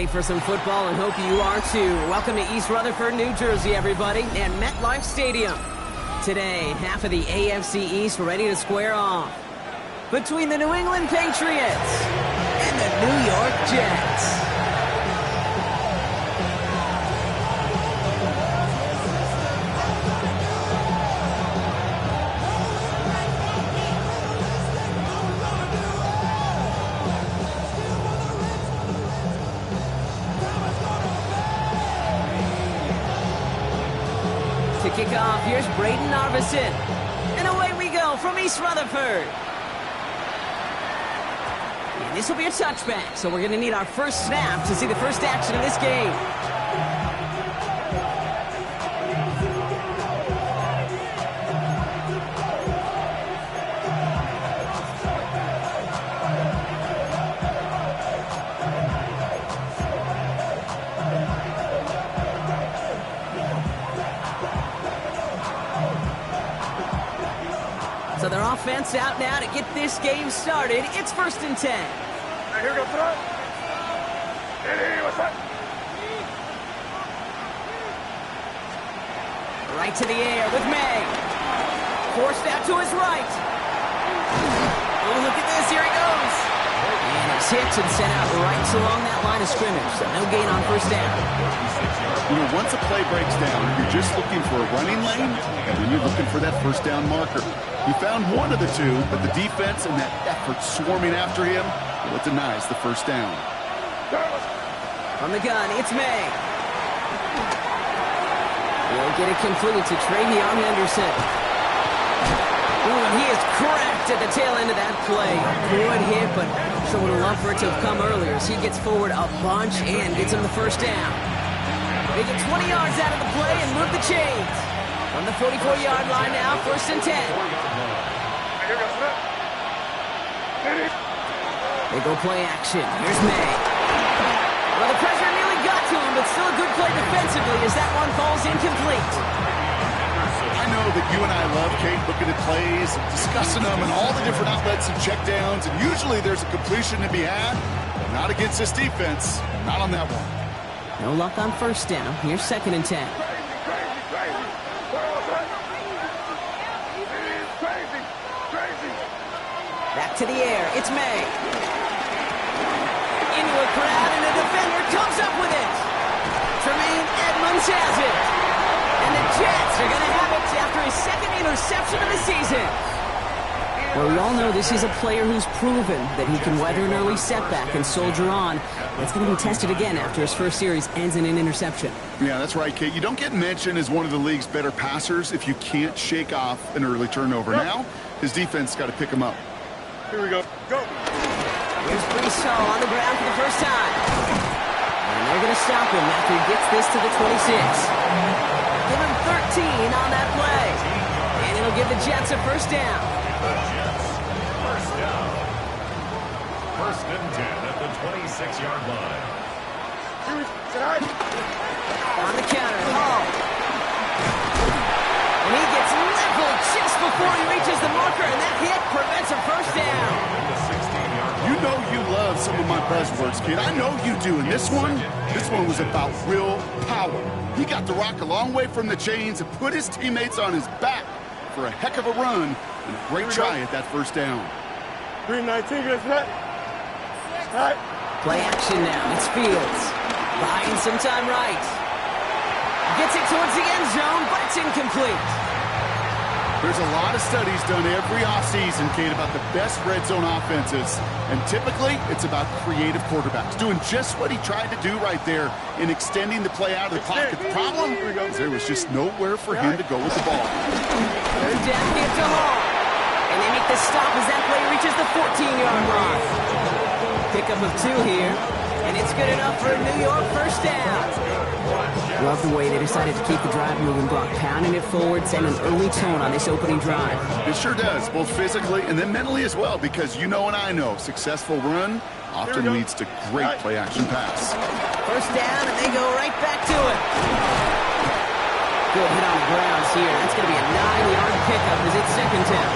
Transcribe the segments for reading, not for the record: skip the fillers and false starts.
ready for some football and hope you are too. Welcome to East Rutherford, New Jersey, everybody, and MetLife Stadium. Today, half of the AFC East ready to square off between the New England Patriots and the New York Jets. To kick off, here's Braden Arvison. And away we go from East Rutherford. And this will be a touchback, so we're going to need our first snap to see the first action of this game. So their offense out now to get this game started. It's 1st and 10. Here we go, throw. Right to the air with May. Forced out to his right. Oh, look at this. Here he goes. And it's hit and sent out right along that line of scrimmage. So no gain on 1st down. You know, once a play breaks down, you're just looking for a running lane, and then you're looking for that 1st down marker. He found one of the two, but the defense and that effort swarming after him, well, it denies the 1st down. From the gun, it's May. He'll get it complete to Travion Henderson. Ooh, and he is cracked at the tail end of that play. Good hit, but sure would have loved for it to have come earlier as he gets forward a bunch and gets him the 1st down. They get 20 yards out of the play and move the chains. From the 44-yard line now, 1st and 10. They go play action. Here's May. Well, the pressure nearly got to him, but still a good play defensively as that one falls incomplete. I know that you and I love, Kate, looking at plays, discussing them, and all the different outlets and checkdowns, and usually there's a completion to be had, but not against this defense. Not on that one. No luck on 1st down. Here's 2nd and 10. Back to the air. It's May. Into a crowd, and a defender comes up with it. Tremaine Edmonds has it. And the Jets are going to have it after his 2nd interception of the season. Well, we all know this is a player who's proven that he can weather an early setback and soldier on. It's going to be tested again after his 1st series ends in an interception. Yeah, that's right, Kate. You don't get mentioned as one of the league's better passers if you can't shake off an early turnover. Now, his defense got to pick him up. Here we go. Go. Here's Brees Hall on the ground for the first time. And they're going to stop him after he gets this to the 26. Give him 13 on that play. And it'll give the Jets a 1st down. The Jets, 1st down. 1st and 10 at the 26-yard line. On the counter, Hall. And he gets leveled just before he reaches the marker, and that hit prevents a 1st down. You know you love some of my buzzwords, kid. I know you do. And this one was about real power. He got the rock a long way from the chains and put his teammates on his back for a heck of a run and a great try at that 1st down. 319, good set. Play action now. It's Fields. Buying some time right. Gets it towards the end zone, but it's incomplete. There's a lot of studies done every offseason, Kate, about the best red zone offenses. And typically, it's about creative quarterbacks doing just what he tried to do right there in extending the play out of the pocket. The problem is there was just nowhere for him to go with the ball. Third down, give to Hall. And they make the stop as that play reaches the 14-yard line. Pickup of 2 here. And it's good enough for a New York 1st down. Love the way they decided to keep the drive moving, Brock, pounding it forward, setting an early tone on this opening drive. It sure does, both physically and then mentally as well, because you know and I know successful run often leads to great play-action pass. 1st down, and they go right back to it. Good hit on the grounds here. That's going to be a 9-yard pickup as it's 2nd down.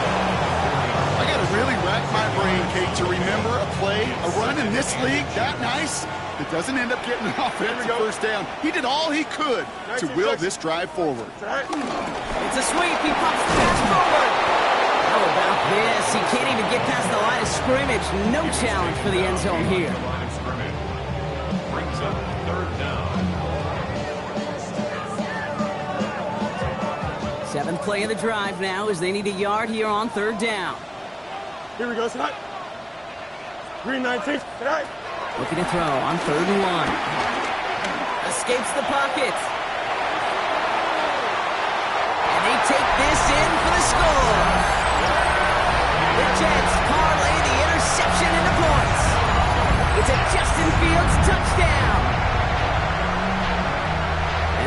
I got to really rack my brain, Kate, to remember a play, a run in this league that nice, it doesn't end up getting an offensive first down. He did all he could to will this drive forward. It's a sweep. He pops the pass forward. How about this? He can't even get past the line of scrimmage. No challenge for the end zone here. Line of scrimmage brings up third down. 7th play of the drive now as they need a yard here on third down. Here we go, tonight. Green 19, tonight. Looking to throw on 3rd and 1. Escapes the pocket. And they take this in for the score. The Jets parlay the interception into points. It's a Justin Fields touchdown.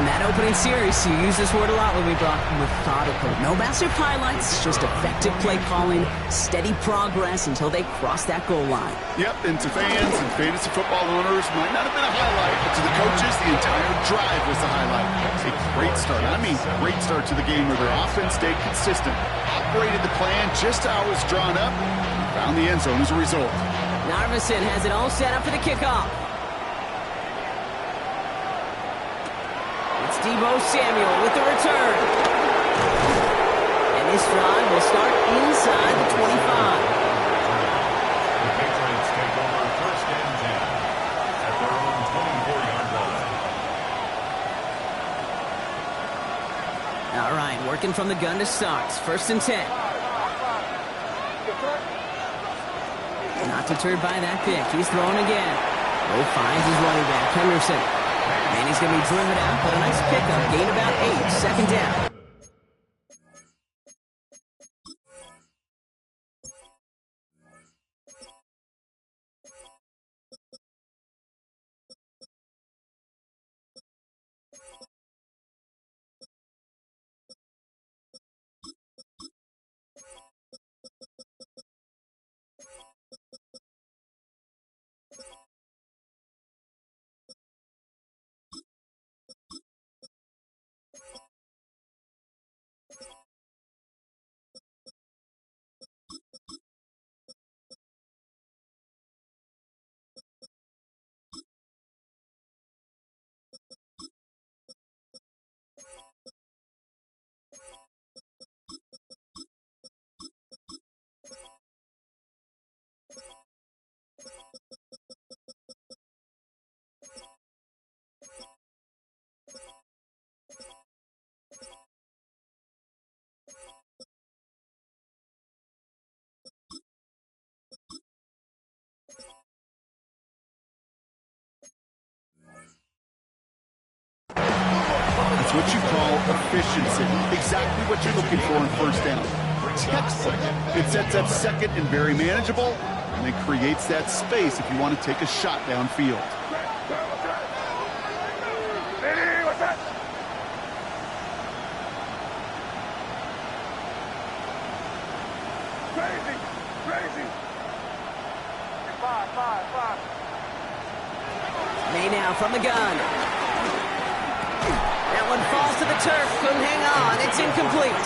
And that opening series, you use this word a lot when we brought methodical. No massive highlights, just effective play calling, steady progress until they cross that goal line. Yep, and to fans and fantasy football owners, might not have been a highlight, but to the coaches, the entire drive was the highlight. A great start. I mean, great start to the game where their offense stayed consistent, operated the plan just how it was drawn up, and found the end zone as a result. Narveson has it all set up for the kickoff. It's Deebo Samuel with the return. And this drive will start inside the 25. The Patriots take over first and 10 at their own 24-yard line. All right, working from the gun to start. 1st and 10. Not deterred by that pick. He's throwing again. Finds his running back, Henderson. And he's going to be driven out, but a nice pickup. Gain about 8. 2nd down. It's what you call efficiency. Exactly what you're looking for in first down. Textbook. It sets up second and very manageable, and it creates that space if you want to take a shot downfield. Hey, what's that? Crazy, crazy. 5. May now from the gun. That one falls to the turf. Couldn't hang on. It's incomplete.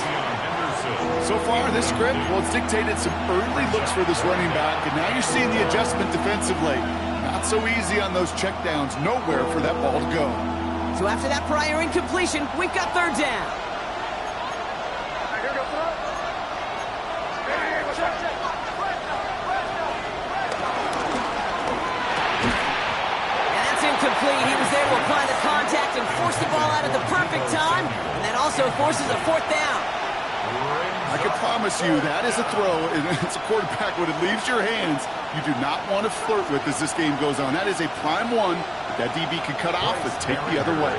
So far, this script, well, it's dictated some early looks for this running back, and now you're seeing the adjustment defensively. Not so easy on those checkdowns. Nowhere for that ball to go. So after that prior incompletion, we've got 3rd down. Here we go, tonight. Hey, what's that? And that's incomplete. He was there to apply the contact and force the ball out at the perfect time. And that also forces a 4th down. I can promise you that is a throw, and it's a quarterback when it leaves your hands, you do not want to flirt with as this game goes on. That is a prime one that DB can cut off and take the other way.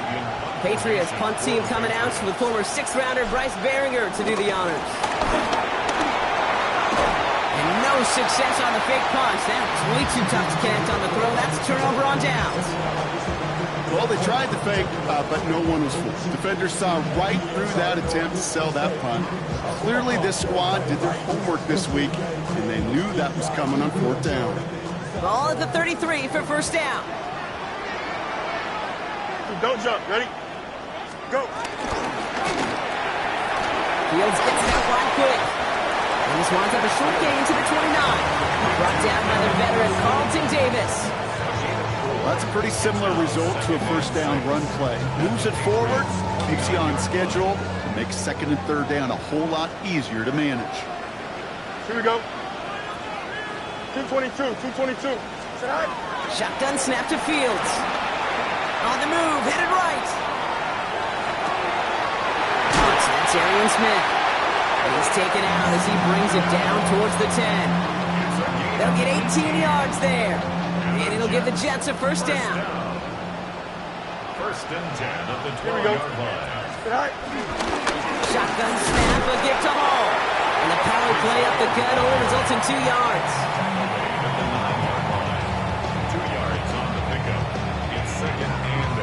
Patriots punt team coming out with former 6th-rounder Bryce Behringer to do the honors. And no success on the fake punch. That was way too tough to connect on the throw. That's a turnover on downs. Well, they tried the fake, but no one was fooled. Defenders saw right through that attempt to sell that punt. Clearly, this squad did their homework this week, and they knew that was coming on 4th down. Ball at the 33 for 1st down. Don't jump. Ready? Go. Fields gets it out wide quick. And this winds up a short gain to the 29. Brought down by the veteran Davis. Well, that's a pretty similar result to a first down run play. Moves it forward, keeps you on schedule, and makes second and third down a whole lot easier to manage. Here we go. 222, 222. Shotgun snap to Fields. On the move, headed right. So that's Arian Smith. And he's taken out as he brings it down towards the 10. They'll get 18 yards there. And it'll give the Jets a first down. First and 10 at the 12-yard line. Shotgun snap, a gift to Hall. And the power play up the gut only results in 2 yards. At the 9-yard line. 2 yards on the pickup. It's second and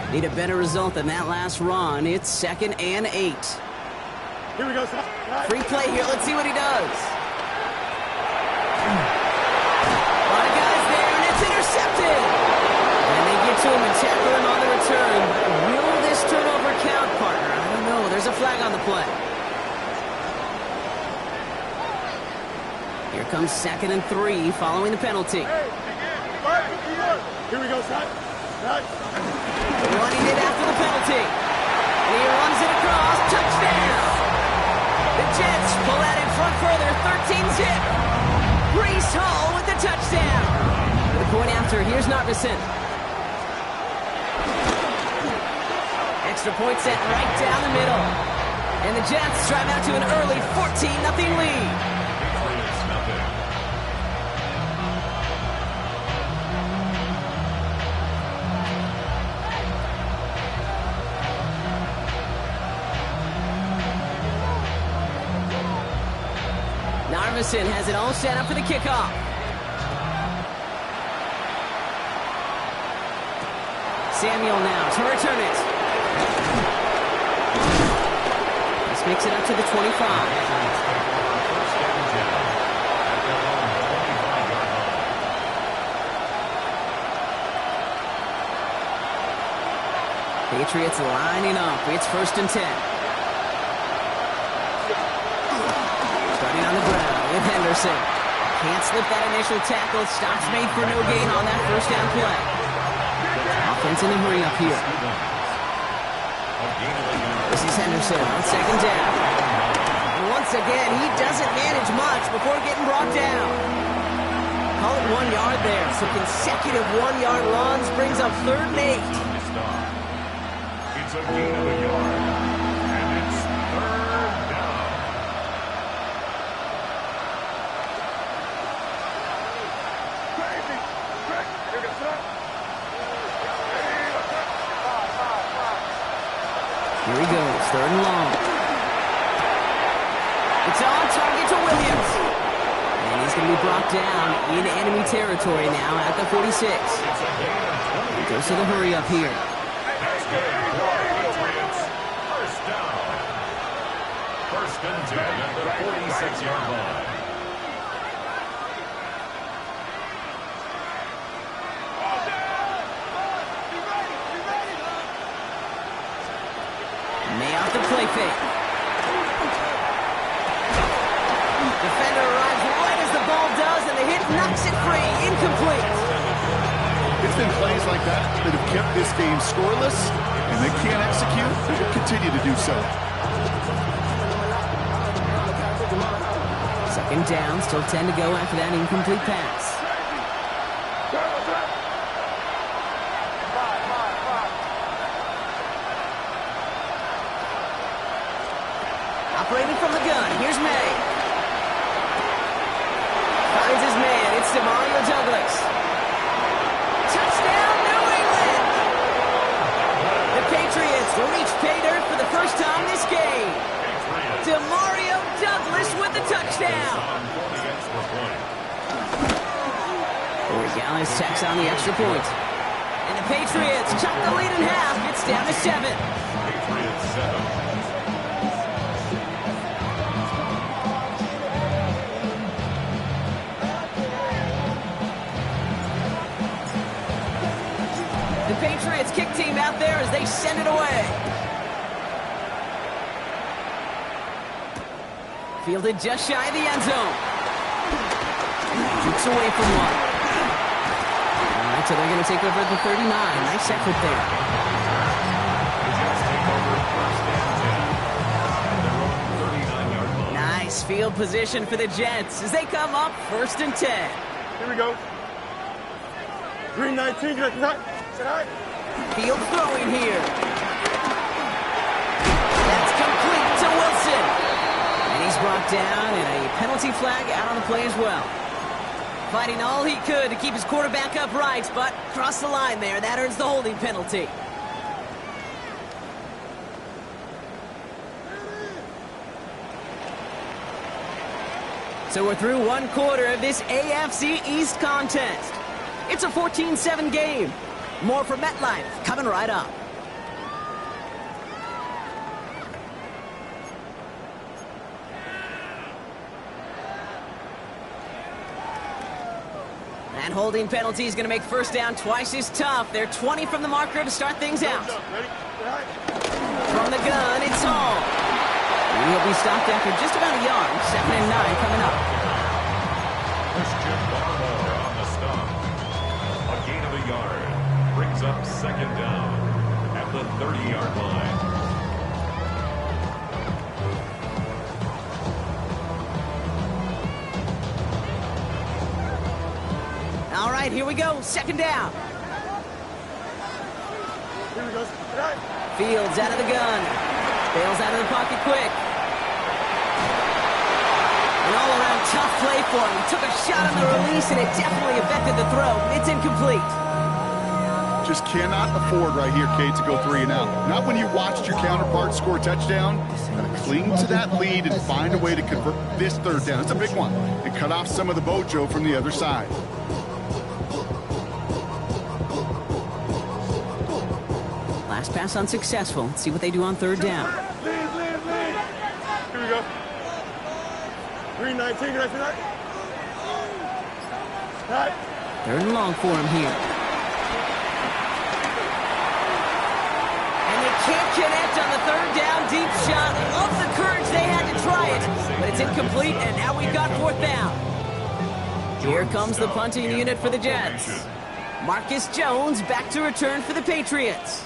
8. Need a better result than that last run. It's second and 8. Here we go. Free play here. Let's see what he does. A lot of guys there, and it's intercepted. And they get to him and tackle him on the return. Will this turnover count, partner? I don't know. There's a flag on the play. Here comes second and 3 following the penalty. Here we go, son. What he did after the penalty. And he runs it across. Touchdown. The Jets pull out in front further. 13-zip. Breece Hall with the touchdown. For the point after, here's Narveson. Extra point set right down the middle. And the Jets drive out to an early 14-0 lead. Narveson has it all set up for the kickoff. Samuel now to return it. This makes it up to the 25. Patriots lining up. It's first and 10. Starting on the ground with Henderson. Can't slip that initial tackle. Stops made for no gain on that first down play. Offense in a hurry up here. This is Henderson on second down. And once again, he doesn't manage much before getting brought down. Call it 1 yard there. So consecutive 1-yard runs brings up third and 8. It's a gain of a yard. And it's third down. Here he goes, third and long. It's on target to Williams. And he's going to be brought down in enemy territory now at the 46. He goes to the hurry up here. First down. First and 10 at the 46-yard line. May off the play fake. Defender arrives right as the ball does, and the hit knocks it free. Incomplete. It's been plays like that that have kept this game scoreless, and they can't execute. They will continue to do so. Second down, still 10 to go after that incomplete pass. Operating from the gun, here's May. Finds his man, it's Demario Douglas. Touchdown, New England! The Patriots reach pay dirt for the first time this game. Demario Douglas with the touchdown. Corey Gallis tacks on the extra point. And the Patriots chop the lead in half. It's down to 7. Patriots 7. The Patriots kick team out there as they send it away. Fielded just shy of the end zone. Looks away from one. All right, so they're going to take over at the 39. Nice effort there. The Jets take over first and 10 at their own 39-yard line. Nice field position for the Jets as they come up first and 10. Here we go. Green 19, get up. Sit high. Field throwing here. That's complete to Wilson. And he's brought down, and a penalty flag out on the play as well. Fighting all he could to keep his quarterback upright, but crossed the line there. That earns the holding penalty. So we're through one quarter of this AFC East contest. It's a 14-7 game. More from MetLife coming right up. And holding penalty is going to make first down twice as tough. They're 20 from the marker to start things out. Ready? Sit high. From the gun, it's Hall. And he'll be stopped after just about a yard. 2nd and 9 coming up. Christian Barmore on the stop. A gain of a yard. Brings up second down at the 30-yard line. All right, here we go. Second down. Here we go. Sit high. Fields out of the gun. Bails out of the pocket quick. An all-around tough play for him. He took a shot on the release, and it definitely affected the throw. It's incomplete. Just cannot afford right here, Kate, to go 3 and out. Not when you watched your counterpart score a touchdown. Gotta cling to that lead and find a way to convert this third down. It's a big one. And cut off some of the mojo from the other side. Last pass unsuccessful. Let's see what they do on third down. Lead. Here we go. Green 19, get up. Sit high. High. Third and long for him here. And they can't connect on the third down deep shot. Love the courage they had to try it, but it's incomplete, and now we've got fourth down. Here comes the punting unit for the Jets. Marcus Jones back to return for the Patriots.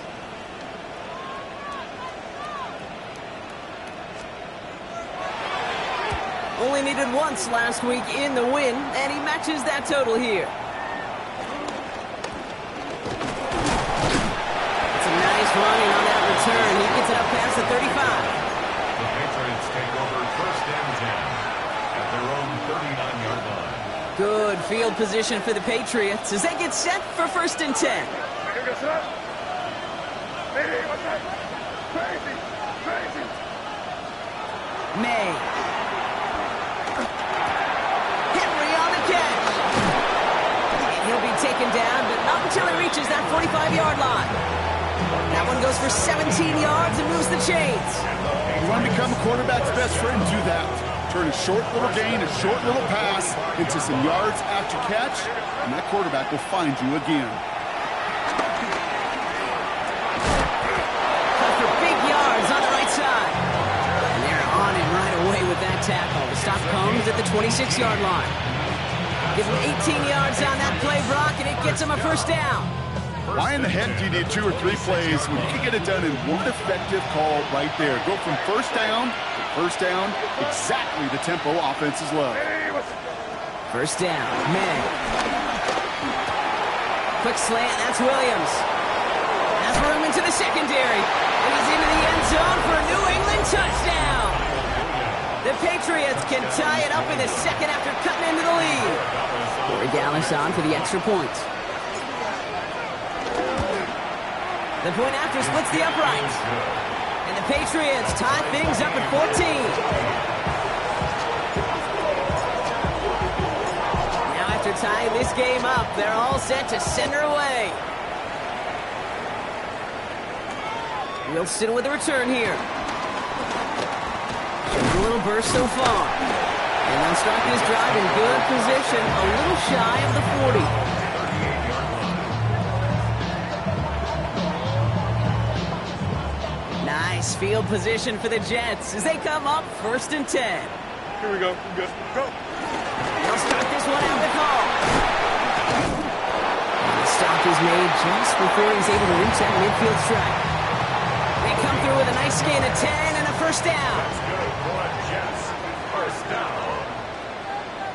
Only needed once last week in the win, and he matches that total here. It's a nice running on that return. He gets it up past the 35. The Patriots take over first and 10 at their own 39-yard line. Good field position for the Patriots as they get set for first and 10. Here we go. Sit up. Hey, what's that? Crazy. May. Henry on the catch. And he'll be taken down, but not until he reaches that 45-yard line. That one goes for 17 yards and moves the chains. You want to become a quarterback's best friend, do that. Turn a short little gain, a short little pass into some yards after catch, and that quarterback will find you again. Cut for big yards on the right side. And they're on him right away with that tackle. The stop comes at the 26-yard line. Give him 18 yards on that play, Brock, and it gets him a first down. Why in the heck do you need 2 or 3 plays when you can get it done in one effective call right there? Go from first down to first down, exactly the tempo offenses love. First down, May. Quick slant, that's Williams. Has room into the secondary. And he's into the end zone for a New England touchdown. The Patriots can tie it up in the second after cutting into the lead. Corey Dallas on for the extra point. The point after splits the uprights. And the Patriots tie things up at 14. Now after tying this game up, they're all set to send her away. Wilson with a return here. Showing a little burst so far. And they'll start this drive in good position, a little shy of the 40. Nice field position for the Jets as they come up first and 10. Here we go. Good. Go. They'll start this one out with Hall. is made just before he's able to reach that midfield stripe. They come through with a nice gain of 10 and a first down. That's good for the Jets. First down.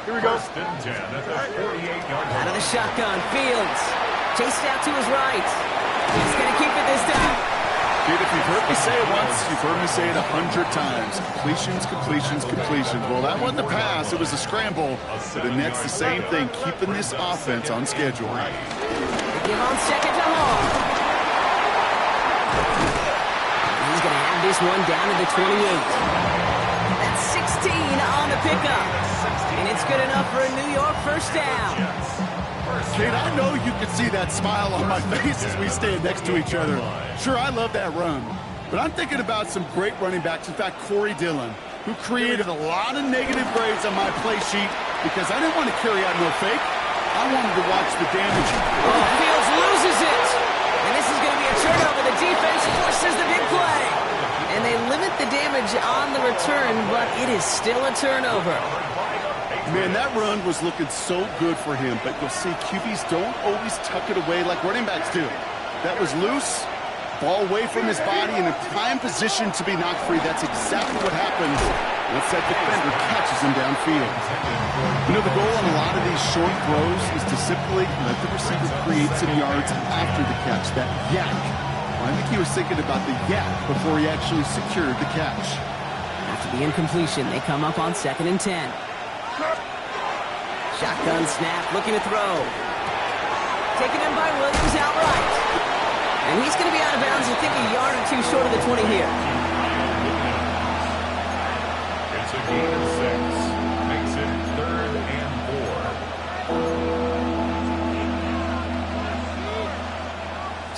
Here we go. First and 10 at the 48-yard line. Out of the shotgun, Fields. Chased out to his right. He's going to keep it this time. Dude, if you've heard me say it once, you've heard me say it 100 times. Completions, completions, completions. Well, that wasn't a pass. It was a scramble. But the Nets, the same thing, keeping this offense on schedule. They give on second to Hall. He's going to have this one down to the 28. That's 16 on the pickup. And it's good enough for a New York first down. Kate, I know you can see that smile on my face as we stand next to each other. Sure, I love that run. But I'm thinking about some great running backs. In fact, Corey Dillon, who created a lot of negative grades on my play sheet because I didn't want to carry out no fake. I wanted to watch the damage. Oh, Fields loses it. And this is going to be a turnover. The defense forces the big play. And they limit the damage on the return, but it is still a turnover. Man, that run was looking so good for him, but you'll see QBs don't always tuck it away like running backs do. That was loose, ball away from his body, in a prime position to be knocked free. That's exactly what happens once that defender catches him downfield. You know, the goal on a lot of these short throws is to simply let the receiver create some yards after the catch, that yak. Well, I think he was thinking about the yak before he actually secured the catch. After the incompletion, they come up on 2nd and 10. Shotgun snap, looking to throw. Taken in by Williams outright. And he's going to be out of bounds, I think, a yard or two short of the 20 here. It's a gain of 6. Makes it 3rd and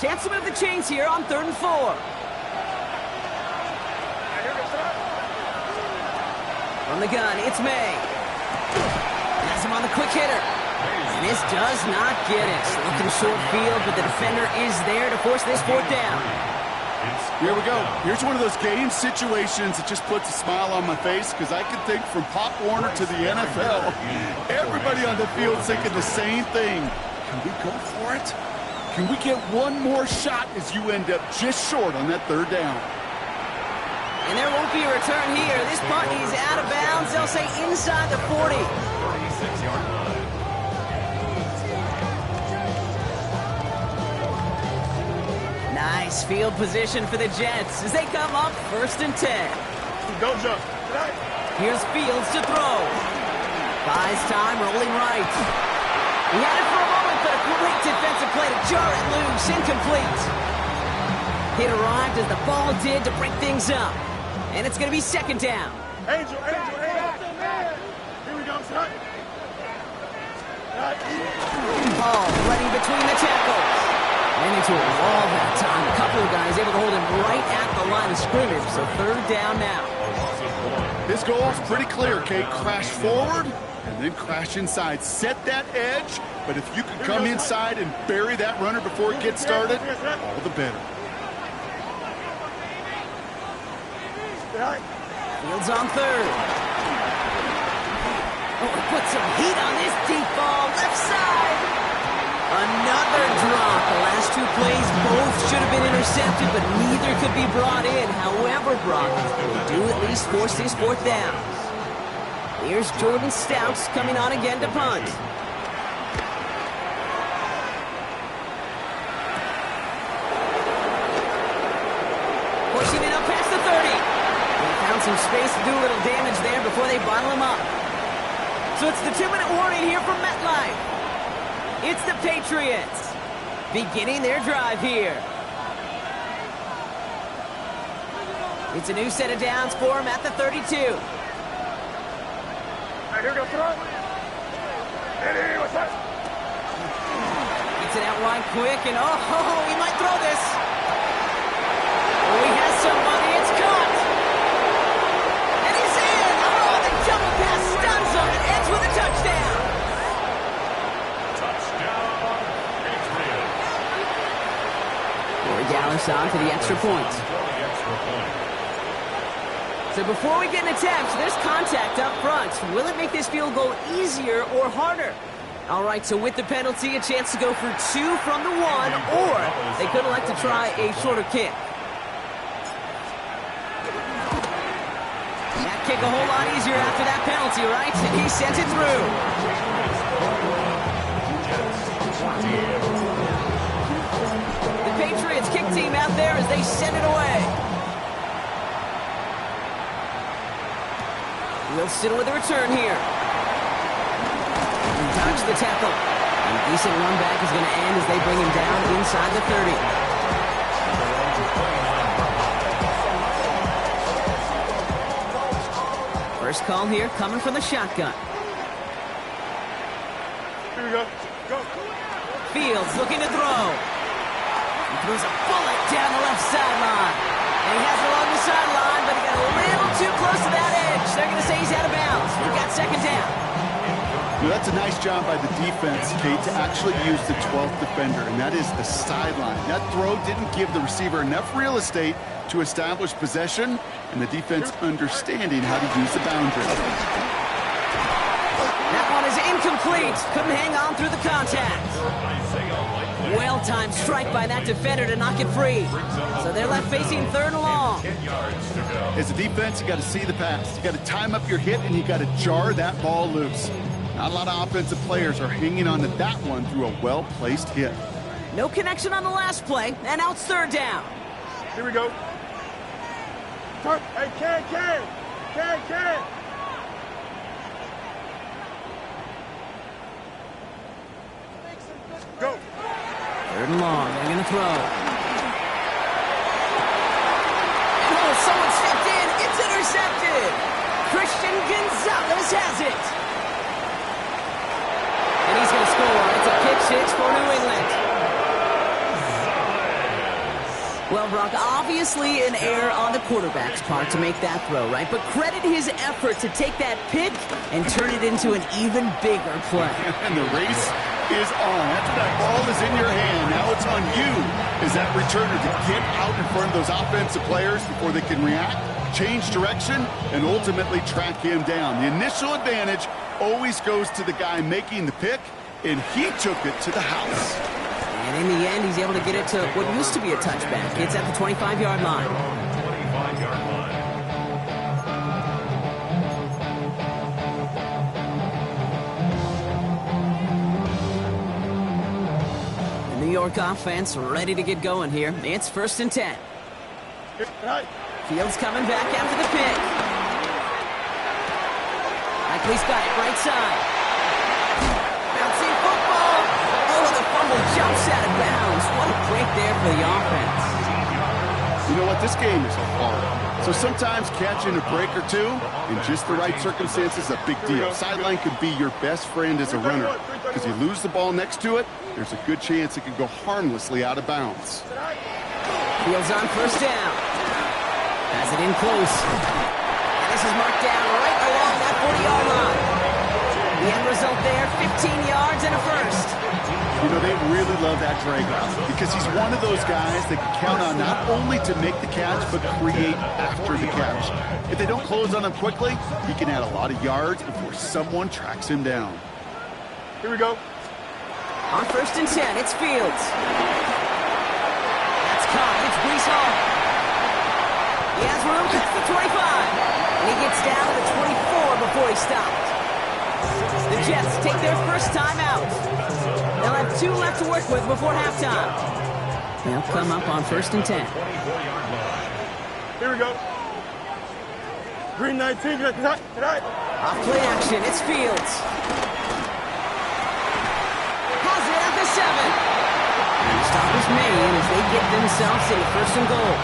4. Chance to move the chains here on 3rd and 4. From the gun, it's May. Has him on the quick hitter. And this does not get it. Looking short field, but the defender is there to force this 4th down. Here we go. Here's one of those game situations that just puts a smile on my face because I can think from Pop Warner to the NFL. Everybody on the field thinking the same thing. Can we go for it? Can we get one more shot as you end up just short on that 3rd down? And there won't be a return here. This punt is out of bounds. They'll say inside the 40. 36-yard line. Nice field position for the Jets as they come up 1st and 10. Don't jump. Here's Fields to throw. Buys time, rolling right. He had it for a moment, but a great defensive play to jar it loose. Incomplete. Hit arrived as the ball did to break things up. And it's going to be 2nd down. Angel. Here we go, son. Ball running between the tackles. Ran into a wall that time. A couple of guys able to hold him right at the line of scrimmage. So 3rd down now. His goal is pretty clear, Kate. Crash forward and then crash inside. Set that edge, but if you can come inside and bury that runner before it gets started, all the better. Fields on 3rd. Oh, put some heat on this deep ball. Left side. Another drop. The last 2 plays both should have been intercepted, but neither could be brought in. However, Brock, they do at least force this 4th down. Here's Jordan Stouts coming on again to punt. Pushing it up past the 30. They found some space to do a little damage there before they bottle him up. So it's the 2-minute warning here from MetLife. It's the Patriots beginning their drive here. It's a new set of downs for them at the 32. Here we go, throw. What's that? Gets it out wide quick, and he might throw this. Oh, he has somebody. It's caught. And he's in. Oh, the double pass stuns him and ends with a touchdown. Touchdown, Patriots. Corey Dallas on to the extra point. So before we get an attempt, there's contact up front. Will it make this field goal easier or harder? All right, so with the penalty, a chance to go for 2 from the 1, or they could elect to try a shorter kick. That kick a whole lot easier after that penalty, right? And he sends it through. The Patriots kick team out there as they send it away. Wilson with a return here. Dodge the tackle. A decent run back is going to end as they bring him down inside the 30. First call here coming from the shotgun. Here we go. Go. Fields looking to throw. He throws a bullet down the left sideline. And he has it along the sideline, but he got a little too close to that edge. They're going to say he's out of bounds. We've got second down. Well, that's a nice job by the defense, Kate, to actually use the 12th defender, and that is the sideline. That throw didn't give the receiver enough real estate to establish possession, and the defense understanding how to use the boundary. That one is incomplete. Couldn't hang on through the contact. Well-timed strike by that defender to knock it free. So they're left facing 3rd and long. As a defense, you got to see the pass. You got to time up your hit, and you got to jar that ball loose. Not a lot of offensive players are hanging on to that one through a well-placed hit. No connection on the last play, and now it's 3rd down. Here we go. Hey, Ken. Go. 3rd and long. They're going to throw. Oh, someone stepped in. It's intercepted. Christian Gonzalez has it. And he's going to score. It's a pick 6 for New England. Well, Brock, obviously an error on the quarterback's part to make that throw, right? But credit his effort to take that pick and turn it into an even bigger play. And the race is on. After that ball is in your hand, now it's on you as that returner to get out in front of those offensive players before they can react, change direction, and ultimately track him down. The initial advantage always goes to the guy making the pick, and he took it to the house. And in the end, he's able to get it to what used to be a touchback. It's at the 25-yard line. 25-yard line. The New York offense ready to get going here. It's 1st and 10. Fields coming back after the pick. Likely's got it right side. Bouncing football. Oh, the fumble jumps out of bounds. What a break there for the offense. You know what? This game is hard. So sometimes catching a break or two in just the right circumstances is a big deal. Sideline could be your best friend as a runner because you lose the ball next to it, there's a good chance it could go harmlessly out of bounds. Fields on 1st down. Has it in close. And this is marked down right along that 40-yard line. The end result there, 15 yards and a first. You know, they really love that drag route because he's one of those guys they can count on not only to make the catch, but create after the catch. If they don't close on him quickly, he can add a lot of yards before someone tracks him down. Here we go. On 1st and 10, it's Fields. That's caught. It's Breece Hall. He has room past the 25. And he gets down to the 24 before he stopped. The Jets take their first time out. They'll have 2 left to work with before halftime. They'll come up on 1st and 10. Here we go. Green 19. Tonight. Off play action. It's Fields. Has it at the 7. And stoppers made as they get themselves in the 1st and goal.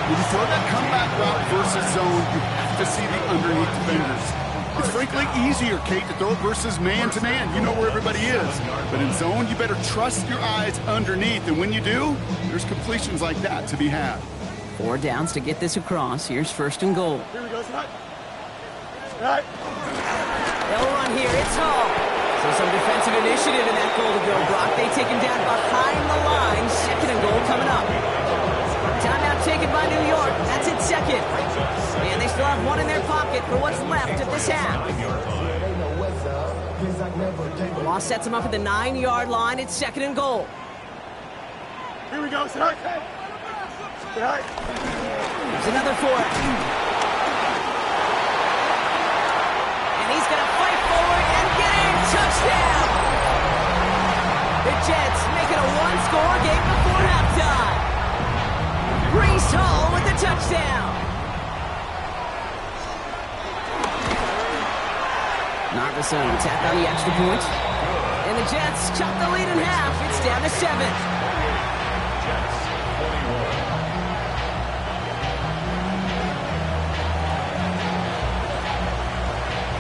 When you throw that comeback route versus zone, you have to see the underneath defenders. It's frankly easier, Kate, to throw versus man-to-man. You know where everybody is. But in zone, you better trust your eyes underneath. And when you do, there's completions like that to be had. 4 downs to get this across. Here's 1st and goal. Here we go. Tonight. They'll run here. It's Hall. So some defensive initiative in that goal to go, Brock. They take him down behind the line. 2nd and goal coming up. Timeout taken by New York. That's it, 2nd. And they still have 1 in their pocket for what's left of this half. Loss sets him up at the 9-yard line. It's 2nd and goal. Here we go, sir. There's another for it. And he's going to fight forward and get in. Touchdown! The Jets make it a one-score game before halftime. Breece Hall with the touchdown. Not the same. Tap on the extra point. And the Jets chop the lead in half. It's down to 7. Jets 41.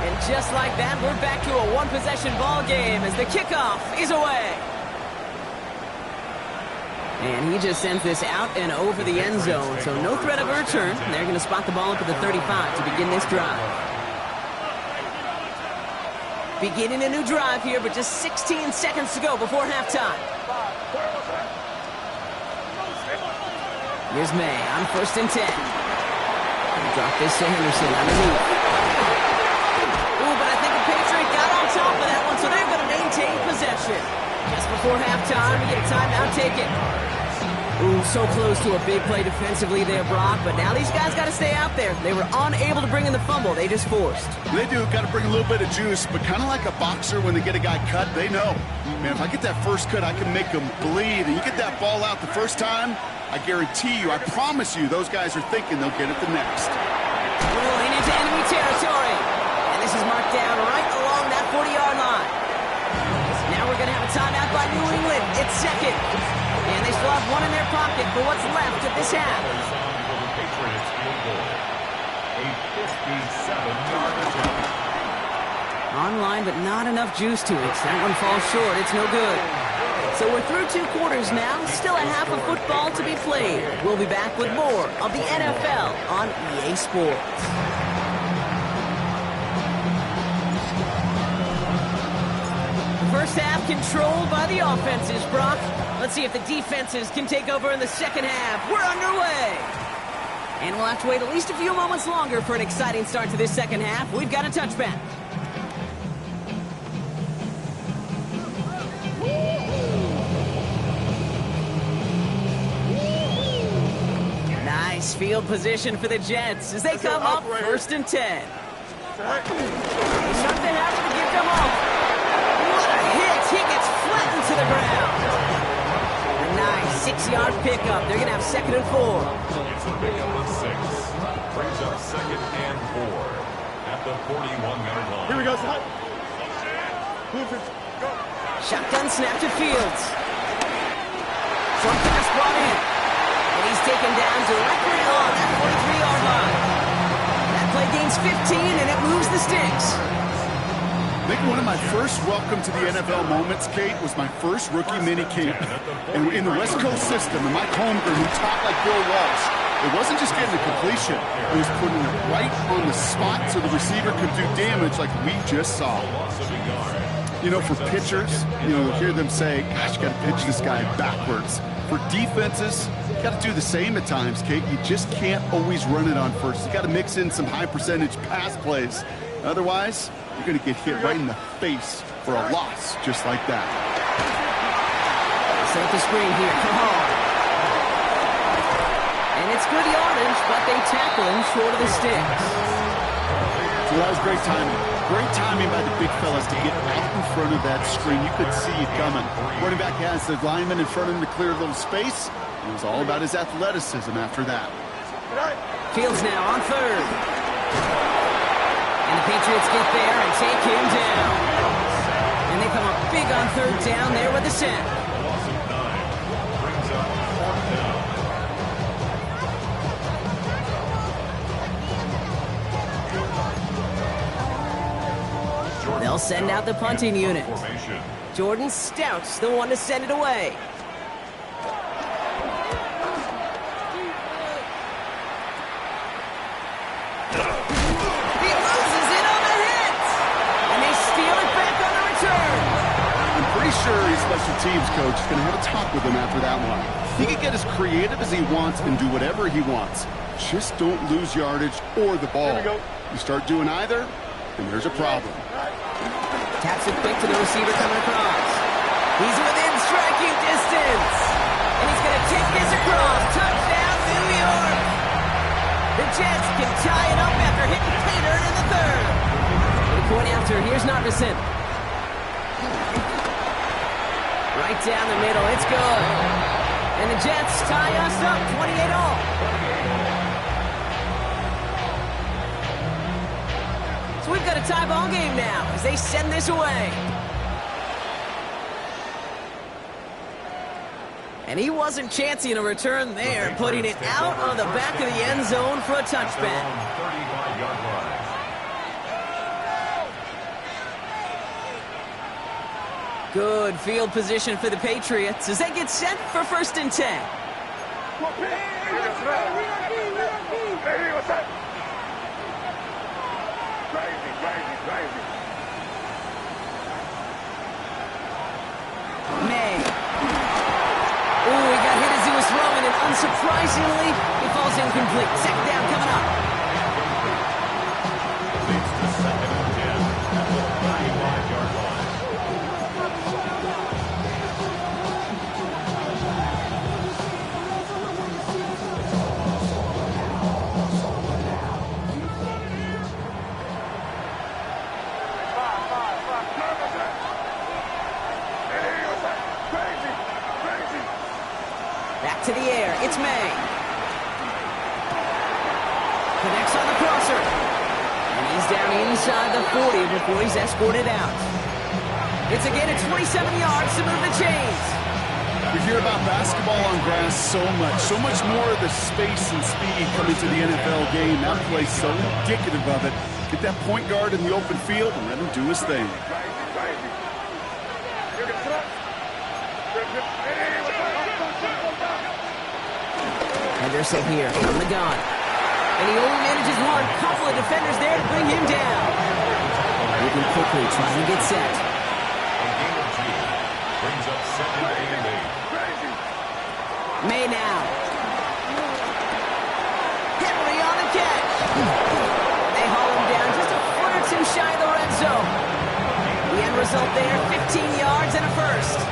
And just like that, we're back to a one-possession ball game as the kickoff is away. And he just sends this out and over the end zone, so no threat of a return. They're going to spot the ball up at the 35 to begin this drive. Beginning a new drive here, but just 16 seconds to go before halftime. Here's May on 1st and 10. Drop this to Henderson underneath. Ooh, but I think the Patriot got on top of that one, so they're going to maintain possession. Just before halftime, we get a timeout taken. Ooh, so close to a big play defensively there, Brock, but now these guys got to stay out there. They were unable to bring in the fumble they just forced. They do. Got to bring a little bit of juice, but kind of like a boxer when they get a guy cut, they know. Man, if I get that first cut, I can make them bleed. And you get that ball out the first time, I guarantee you, I promise you, those guys are thinking they'll get it the next. Rolling into enemy territory. And this is marked down right along that 40-yard line. Now we're going to have a timeout by New England. It's 2nd. And they still have one in their pocket for what's left of this half. Online, but not enough juice to it. That one falls short. It's no good. So we're through 2 quarters now. Still a half of football to be played. We'll be back with more of the NFL on EA Sports. First half controlled by the offenses, Brock. Let's see if the defenses can take over in the second half. We're underway. And we'll have to wait at least a few moments longer for an exciting start to this second half. We've got a touchback. Nice field position for the Jets as they come up 1st and 10. Something happened to get them off. He gets flattened to the ground. A nice 6-yard pickup. They're going to have 2nd and 4. It's a pickup of 6. Brings up 2nd and 4 at the 41-yard line. Here we go, son. Shotgun snap to Fields. Short pass brought in. And he's taken down directly on that 43-yard line. That play gains 15, and it moves the sticks. I think one of my first welcome to the NFL moments, Kate, was my first rookie mini camp. And in the West Coast system, and Mike Holmgren, who taught like Bill Walsh, it wasn't just getting a completion. It was putting it right on the spot so the receiver could do damage like we just saw. You know, for pitchers, you know, hear them say, gosh, you got to pitch this guy backwards. For defenses, you got to do the same at times, Kate. You just can't always run it on first. You got to mix in some high-percentage pass plays. Otherwise, you're going to get hit right in the face for a loss just like that. Set the screen here for Hall. And it's good yardage, but they tackle him short of the sticks. So that was great timing. Great timing by the big fellas to get out in front of that screen. You could see it coming. Running back has the lineman in front of him to clear a little space. It was all about his athleticism after that. Fields now on 3rd. And the Patriots get there and take him down. And they come up big on 3rd down there with the sack. Loss of 9 brings up 4th down. They'll send out the punting unit. Formation. Jordan Stout's the one to send it away. He loses it on the hit. And they steal it back on the return. I'm pretty sure his special teams coach is going to have a talk with him after that one. He can get as creative as he wants and do whatever he wants. Just don't lose yardage or the ball. You start doing either, and there's a problem. Taps it quick to the receiver coming across. He's within striking distance. And he's going to take this across. Touchdown, New York. The Jets can tie it up after hitting pay dirt in the third. For the point after, here's Nardison. Right down the middle, it's good. And the Jets tie us up 28-all. So we've got a tie ball game now as they send this away. And he wasn't chancing a return there, putting it out on the back of the end zone for a touchback. 35-yard line. Good field position for the Patriots as they get set for 1st and 10. May. Ooh, he got hit as he was throwing, and unsurprisingly, he falls incomplete. Second down coming up. Leads to 2nd and 10 at the 35-yard line. Back to the air. It's May. Connects on the crosser. And he's down inside the 40 before he's escorted out. It's again at 27 yards to move the chains. We hear about basketball on grass so much more of the space and speed coming to the NFL game. That play's so indicative of it. Get that point guard in the open field and let him do his thing. Henderson here from the gun. And he only manages one. Couple of defenders there to bring him down. Moving quickly, trying to get set. A gain of 2 brings up 2nd and 8. May now. Henry on the catch. They haul him down just a foot or two shy of the red zone. The end result there, 15 yards and a first.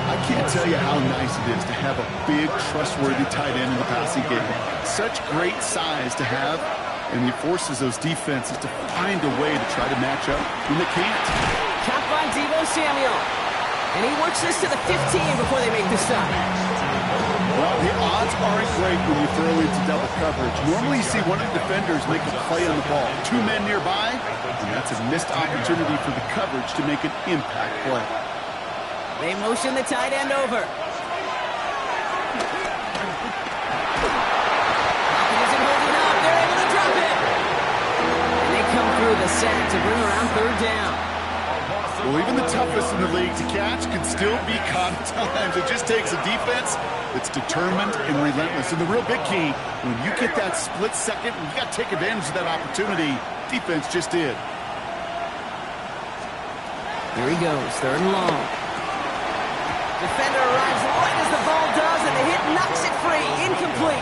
I can't tell you how nice it is to have a big, trustworthy tight end in the passing game. Such great size to have, and he forces those defenses to find a way to try to match up when they can't. Caught by Deebo Samuel. And he works this to the 15 before they make the stop. Well, the odds aren't great when you throw into double coverage. Normally you see one of the defenders make a play on the ball. 2 men nearby, and that's a missed opportunity for the coverage to make an impact play. They motion the tight end over. Hopkins isn't holding up. They're able to drop it. And they come through the sack to bring around 3rd down. Well, even the toughest in the league to catch can still be caught at times. It just takes a defense that's determined and relentless. And the real big key, when you get that split second, you got to take advantage of that opportunity. Defense just did. Here he goes, 3rd and long. Defender arrives right as the ball does, and the hit knocks it free. Incomplete.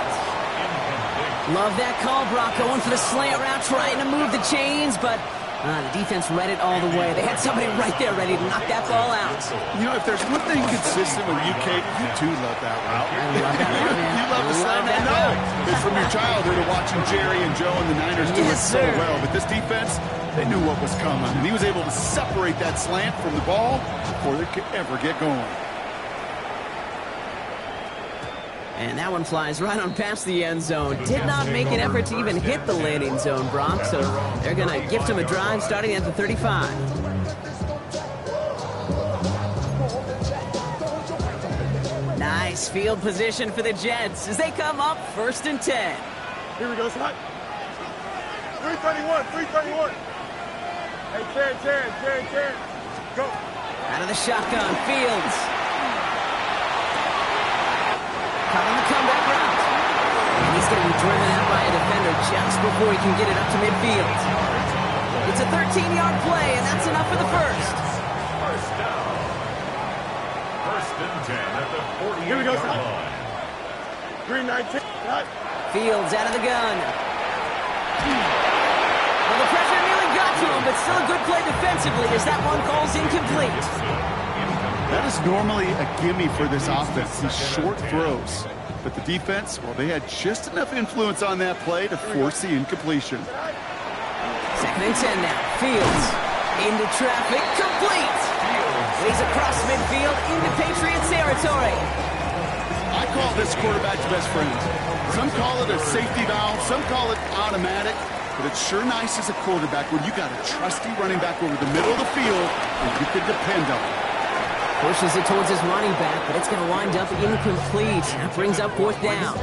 Love that call, Brock. Going for the slant route, trying to move the chains, but the defense read it all the way. They had somebody right there ready to knock that ball out. You know, if there's one thing consistent with you, Kate, you do love that route. I love that route, man. You love the slant route. No, it's from your childhood of watching Jerry and Joe and the Niners do it so well. But this defense, they knew what was coming, and he was able to separate that slant from the ball before they could ever get going. And that one flies right on past the end zone. Did not make an effort to even hit the landing zone, Brock. So they're going to gift him a drive starting at the 35. Nice field position for the Jets as they come up 1st and 10. Here we go, Scott. 331, 331. Hey, 10. Go. Out of the shotgun, Fields. Caught on the comeback route. And he's going to be driven out by a defender just before he can get it up to midfield. It's a 13-yard play, and that's enough for the first. First down. 1st and 10 at the 48-yard line. 319. Fields out of the gun. Well, the pressure nearly got to him, but still a good play defensively as that one falls incomplete. That is normally a gimme for this offense, these short throws. But the defense, well, they had just enough influence on that play to force the incompletion. 2nd and 10 now. Fields into traffic, complete. He's across midfield into Patriots territory. I call this quarterback's best friend. Some call it a safety valve, some call it automatic, but it's sure nice as a quarterback when you got a trusty running back over the middle of the field and you can depend on it. Pushes it towards his running back, but it's going to wind up incomplete. That brings up 4th down.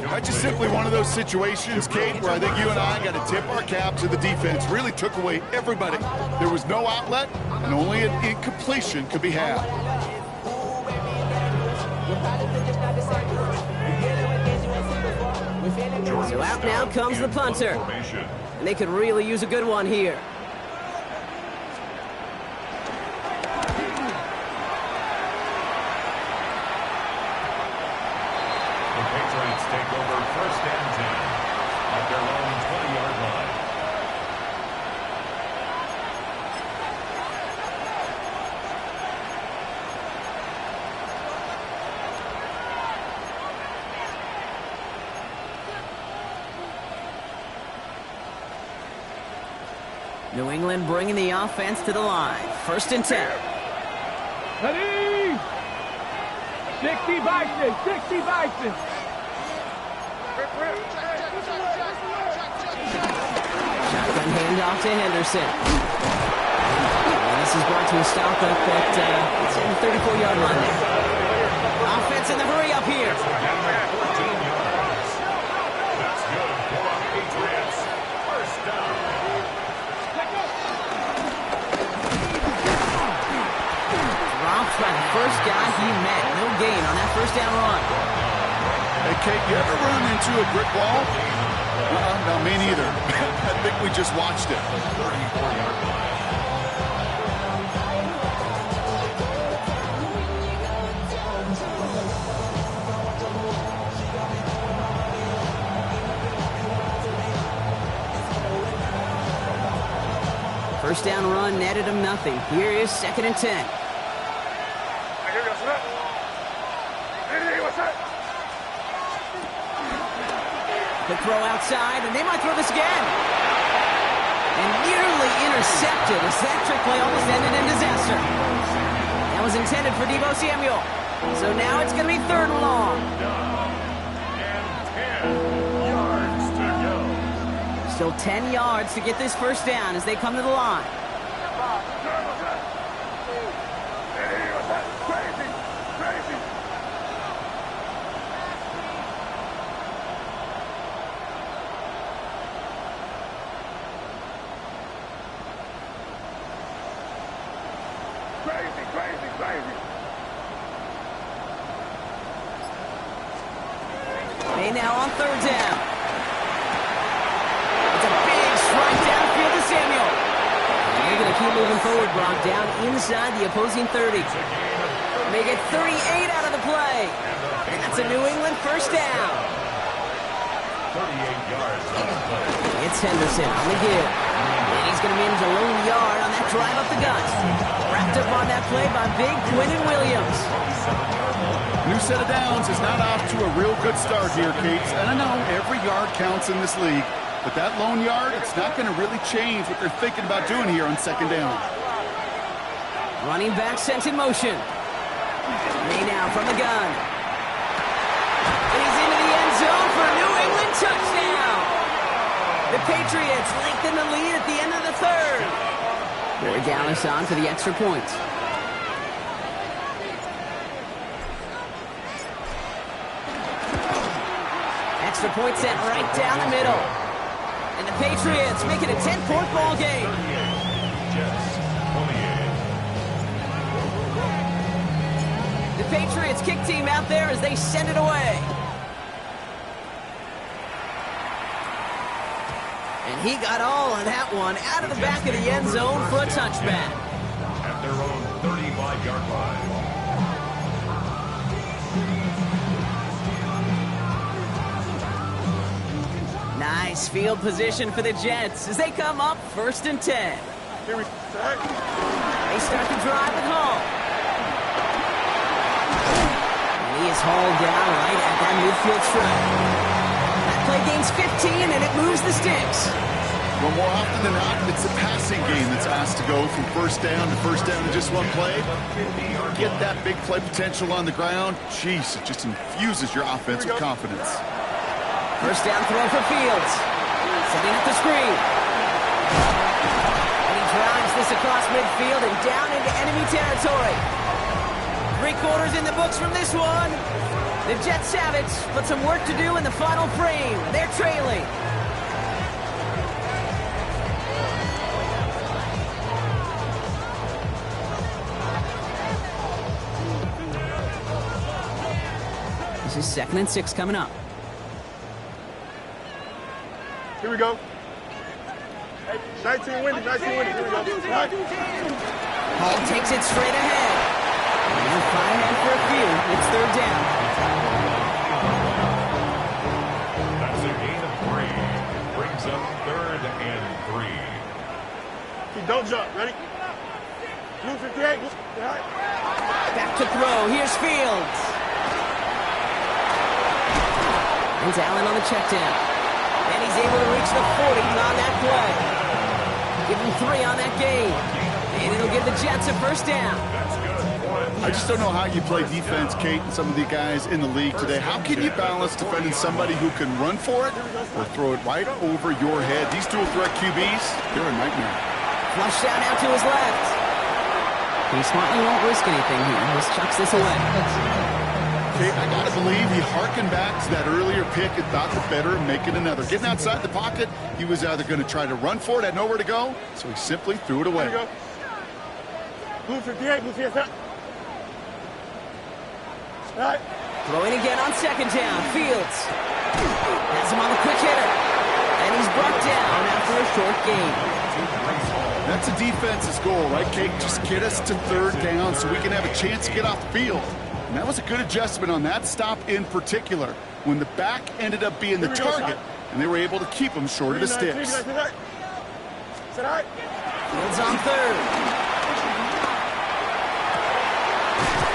That's just simply one of those situations, Kate, where I think you and I got to tip our cap to the defense. Really took away everybody. There was no outlet, and only an incompletion could be had. So out now comes the punter. And they could really use a good one here. The Patriots take over 1st and 10 at their own 20-yard line. New England bringing the offense to the line. 1st and 10. Ready? 60 Bison, 60 Bison. Shotgun handoff to Henderson. And this is brought to a stop up at it's in the 34-yard line there. Offense in the hurry up here. 14 yards. That's good for the Patriots. 1st down. Dropped by the first guy he met. No gain on that 1st down run. Hey, Kate, you ever run into a brick wall? No, me neither. I think we just watched it. 34-yard line. First down run netted him nothing. Here is 2nd and 10. Quick throw outside, and they might throw this again. And nearly intercepted as that trick play almost ended in disaster. That was intended for Deebo Samuel. So now it's going to be 3rd and long. And 10 yards to go. Still 10 yards to get this 1st down as they come to the line. They now on 3rd down. It's a big strike downfield to Samuel. And they're going to keep moving forward, Brock, down inside the opposing 30. They get 38 out of the play. And that's a New England 1st down. 38 yards on the play. It's Henderson on the give. And he's going to manage a lone yard on that drive up the gut. Wrapped up on that play by big Quinnen Williams. New set of downs is not off to a real good start here, Kate. And I know every yard counts in this league, but that lone yard, it's not going to really change what they're thinking about doing here on 2nd down. Running back sent in motion. May now from the gun. And he's into the end zone for a New England touchdown. The Patriots lengthen the lead at the end of the 3rd. Boy Dallas on for the extra point. Extra point sent right down the middle. And the Patriots make it a 10-point ball game. 38, Jets, 28. The Patriots kick team out there as they send it away. And he got all of that one out of the back of the end zone for a touchback. At their own 35-yard line. Nice Nice field position for the Jets as they come up 1st and 10. Here we go. They start to drive at home. And he is hauled down right at that midfield stripe. That play gains 15, and it moves the sticks. Well, more often than not, it's the passing game that's asked to go from first down to just one play. Get that big play potential on the ground. Jeez, it just infuses your offense with confidence. First down throw for Fields. Setting up the screen. And he drives this across midfield and down into enemy territory. 3 quarters in the books from this one. The Jets have it, but some work to do in the final frame. They're trailing. This is 2nd and 6 coming up. Here we go. 19 winning. Here we go. Right. Hall takes it straight ahead. And fine ahead for a few. It's 3rd down. That's a gain of 3. Brings up 3rd and 3. Keep, don't jump. Ready? Blue 58. Right. Back to throw. Here's Fields. And Allen on the check down. And he's able to reach the 40 on that play. Give him 3 on that game. And it'll give the Jets a 1st down. I just don't know how you play defense, Kate, and some of the guys in the league today. How can you balance defending somebody who can run for it or throw it right over your head? These dual threat QBs, they're a nightmare. Flush down out to his left. He smartly won't risk anything here. Just chucks this away. Okay, I gotta believe he harkened back to that earlier pick and thought the better of making another. Getting outside the pocket, he was either going to try to run for it, had nowhere to go, so he simply threw it away. Here we go. Blue 58, Blue 58. Right. Throwing again on 2nd down. Fields has him on the quick hitter. And he's brought down after a short gain. That's a defense's goal, right, Kate? Just get us to 3rd down so we can have a chance to get off the field. And that was a good adjustment on that stop in particular, when the back ended up being the target, and they were able to keep him short of the sticks. Fields on 3rd.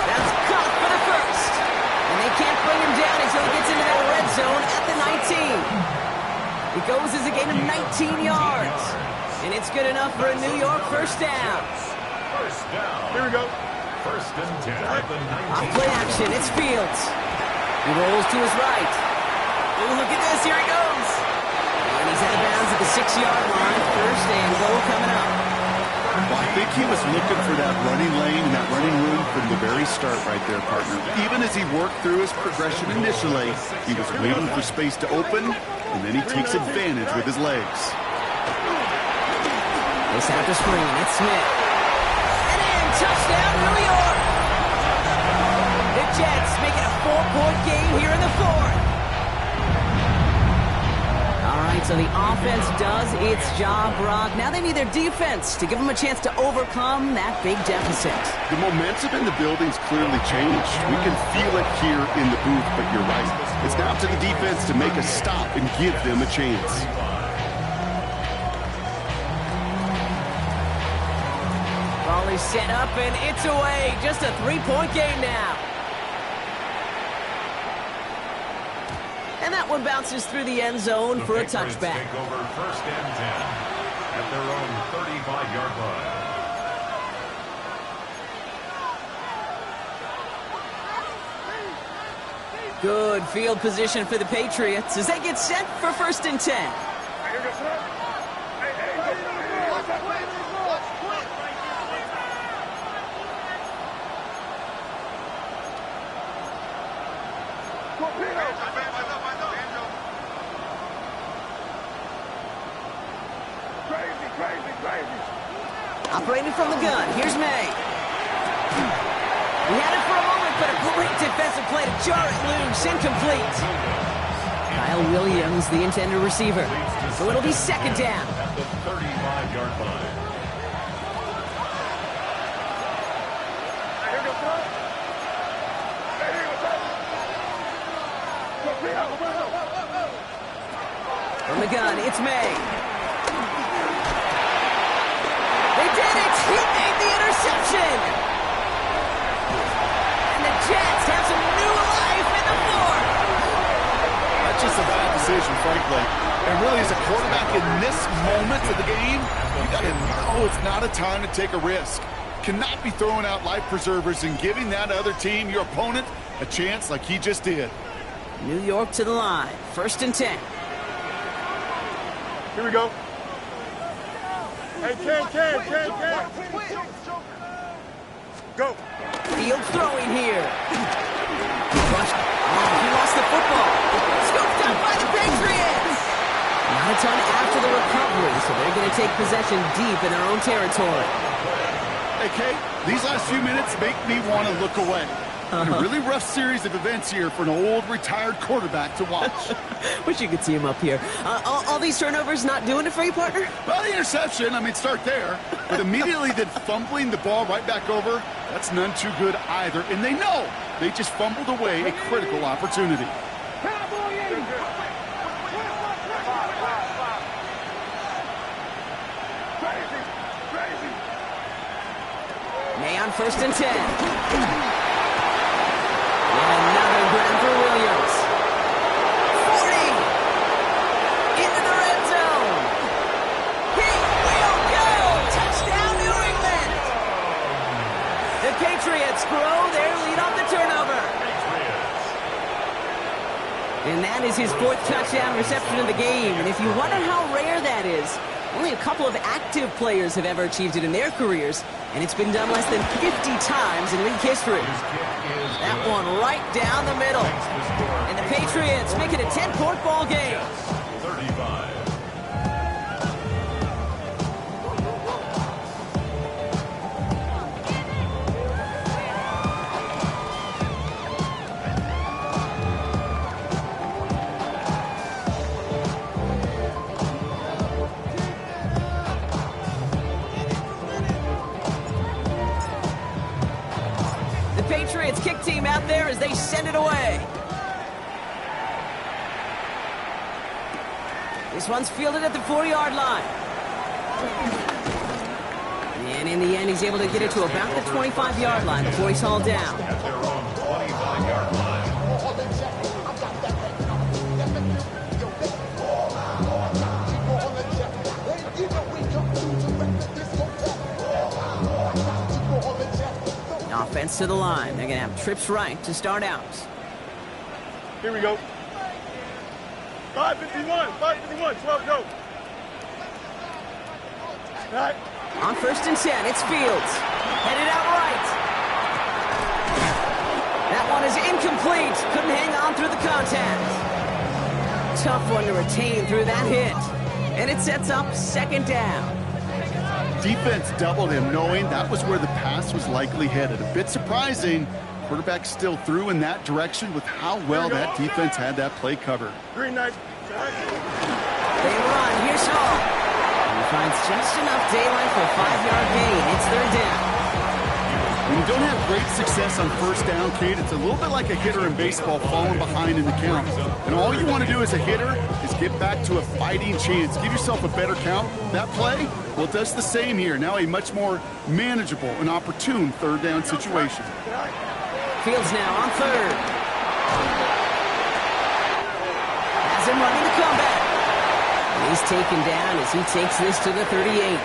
That's caught for the 1st. And they can't bring him down until he gets into that red zone at the 19. It goes as a gain of 19 yards. And it's good enough for a New York 1st down. First down. Here we go. 1st and 10 at the 19. Off play action, it's Fields. He rolls to his right. Oh, look at this, here he goes. And he's out of bounds at the 6-yard line. 1st and goal coming up. Well, I think he was looking for that running lane and that running room from the very start right there, partner. Even as he worked through his progression initially, he was waiting for space to open, and then he takes advantage with his legs. They set up the screen, it's Smith. And in, touchdown, New York! The Jets make it a 4-point game here in the 4th. All right, so the offense does its job, Brock. Now they need their defense to give them a chance to overcome that big deficit. The momentum in the building's clearly changed. We can feel it here in the booth, but you're right. It's now to the defense to make a stop and give them a chance. Ball is set up, and it's away. Just a 3-point game now. And that one bounces through the end zone for a touchback. Take over 1st and 10 at their own 35-yard line. Good field position for the Patriots as they get set for 1st and 10. Operating from the gun, here's May. He had it for a moment, but a great defensive play to jar it loose, incomplete. Kyle Williams, the intended receiver. So it'll be 2nd down. At the 35-yard line. From the gun, it's May. They did it! He made the interception! And the Jets have some new life in the fourth! That's just a bad decision, frankly. And really, as a quarterback in this moment of the game, you got to know it's not a time to take a risk. Cannot be throwing out life preservers and giving that other team, your opponent, a chance like he just did. New York to the line. 1st and 10. Here we go. Hey, Ken. Go. Field throwing here. Rushed. Oh, he lost the football. Scooped up by the Patriots. Not a ton after the recovery, so they're going to take possession deep in their own territory. Hey, Kate, these last few minutes make me want to look away. A really rough series of events here for an old retired quarterback to watch. Wish you could see him up here. All these turnovers not doing it for you, partner? Well, the interception, start there. But immediately then fumbling the ball right back over, that's none too good either. And they know they just fumbled away a critical opportunity. May on 1st and 10. And another ground for Williams. 40. Into the red zone. He will go. Touchdown, New England. The Patriots grow their lead off the turnover. And that is his 4th touchdown reception of the game. And if you wonder how rare that is, only a couple of active players have ever achieved it in their careers, and it's been done less than 50 times in league history. That one right down the middle. And the Patriots make it a 10-point ball game. 35. Patriots kick team out there as they send it away. This one's fielded at the 40-yard line. And in the end, he's able to get it to about the 25-yard line before he's hauled down. At their own 25-yard line. Offense to the line. They're going to have trips right to start out. Here we go. 5:51, 12 go. All right. On 1st and 10, it's Fields. Headed out right. That one is incomplete. Couldn't hang on through the contact. Tough one to retain through that hit. And it sets up 2nd down. Defense doubled him, knowing that was where the pass was likely headed. A bit surprising. Quarterback still threw in that direction with how well that defense had that play covered. Green Knight. They run. Here's Hall. He finds just enough daylight for a 5-yard gain. It's 3rd down. When you don't have great success on 1st down, Kate, it's a little bit like a hitter in baseball falling behind in the count. And all you want to do as a hitter is get back to a fighting chance. Give yourself a better count. That play, well, it does the same here. Now a much more manageable and opportune 3rd down situation. Fields now on 3rd. Has him running the comeback. And he's taken down as he takes this to the 38.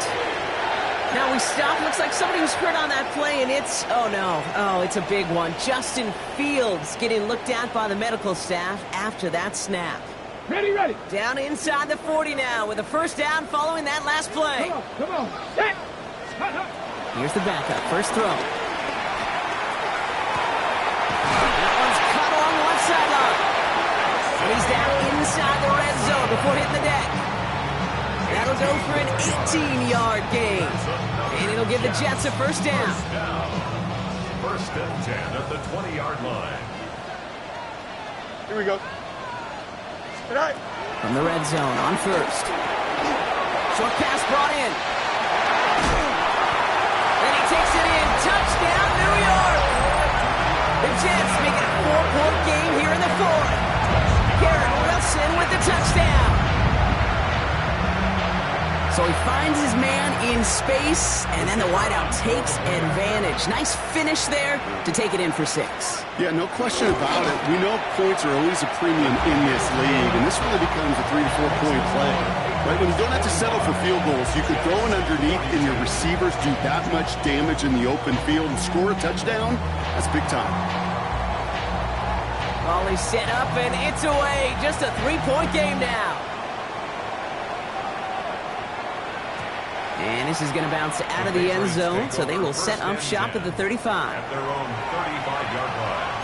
Now we stop. Looks like somebody was hurt on that play, and it's, oh no, it's a big one. Justin Fields getting looked at by the medical staff after that snap. Ready. Down inside the 40 now with a 1st down following that last play. Come on. Set. Here's the backup. 1st throw. That one's cut along the left sideline. And he's down inside the red zone before hitting the deck. That'll go for an 18-yard gain. And it'll give the Jets a 1st down. 1st and 10 at the 20-yard line. Here we go. All right. From the red zone on 1st. Short pass brought in. And he takes it in. Touchdown, New York. The Jets make it a 4-point game here in the 4th. Garrett Wilson with the touchdown. So he finds his man in space, and then the wideout takes advantage. Nice finish there to take it in for 6. Yeah, no question about it. We know points are always a premium in this league, and this really becomes a 3 to 4 point play. Right? When you don't have to settle for field goals, you could throw it underneath and your receivers do that much damage in the open field and score a touchdown. That's big time. Volley set up, and it's away. Just a 3-point game now. And this is going to bounce out of the end zone, so they will set up shop at the 35. At their own 35-yard line.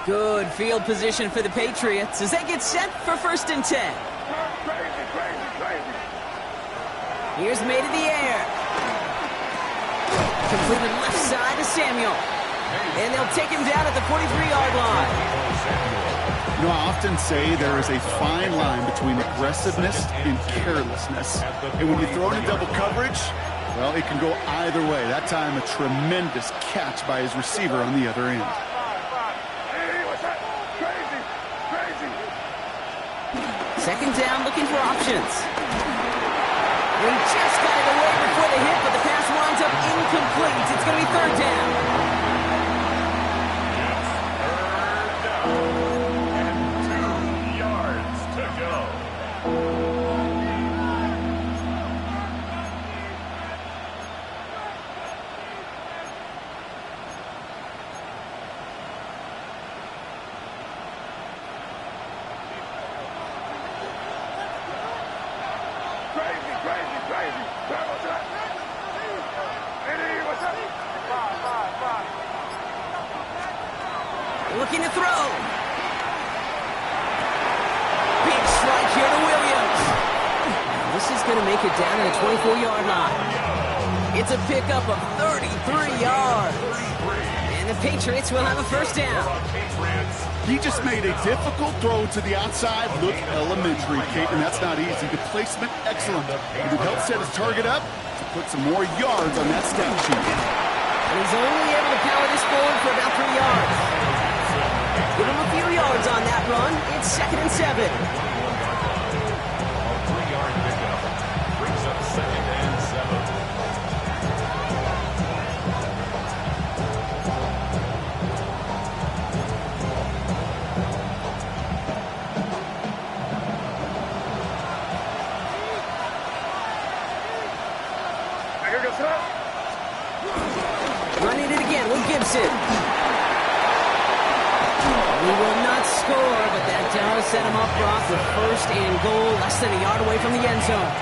Good field position for the Patriots as they get set for 1st and 10. Here's made in the air. Completed left side to Samuel. And they'll take him down at the 43-yard line. You know, I often say there is a fine line between aggressiveness and carelessness. And when you throw into double coverage, well, it can go either way. That time, a tremendous catch by his receiver on the other end. Second down, looking for options. He just got it away before the hit, but the pass winds up incomplete. It's going to be 3rd down. And 2 yards to go. Looking to throw. Big strike here to Williams. This is going to make it down to the 24-yard line. It's a pickup of 33 yards. And the Patriots will have a 1st down. He just made a difficult throw to the outside. Look elementary, Kate, and that's not easy. The placement, excellent. It would help set his target up to put some more yards on that stat sheet. And he's only able to power this forward for about 3 yards. Give him a few yards on that run. It's 2nd and 7. A 3-yard pickup brings up 2nd and 7. Running it again with Gibson. He will not score, but that does set him up Brock with 1st and goal, less than a yard away from the end zone.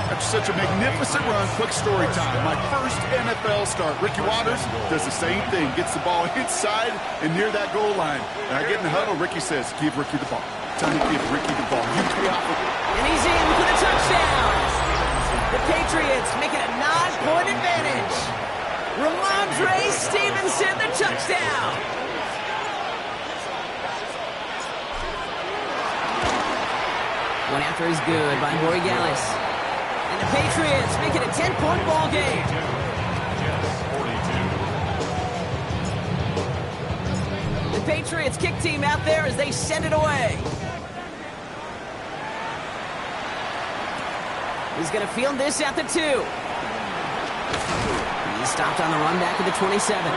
After such a magnificent run, quick story time. My first NFL start. Ricky Watters does the same thing. Gets the ball inside and near that goal line. And I get in the huddle. Ricky says, give Ricky the ball. Time to give Ricky the ball. You pay off of it. And he's in for the touchdown. The Patriots make it a 9-point advantage. Ramondre Stevenson, the touchdown. One after is good by Borregales. And the Patriots make it a 10-point ball game. The Patriots kick team out there as they send it away. He's going to field this at the 2. He's stopped on the run back at the 27.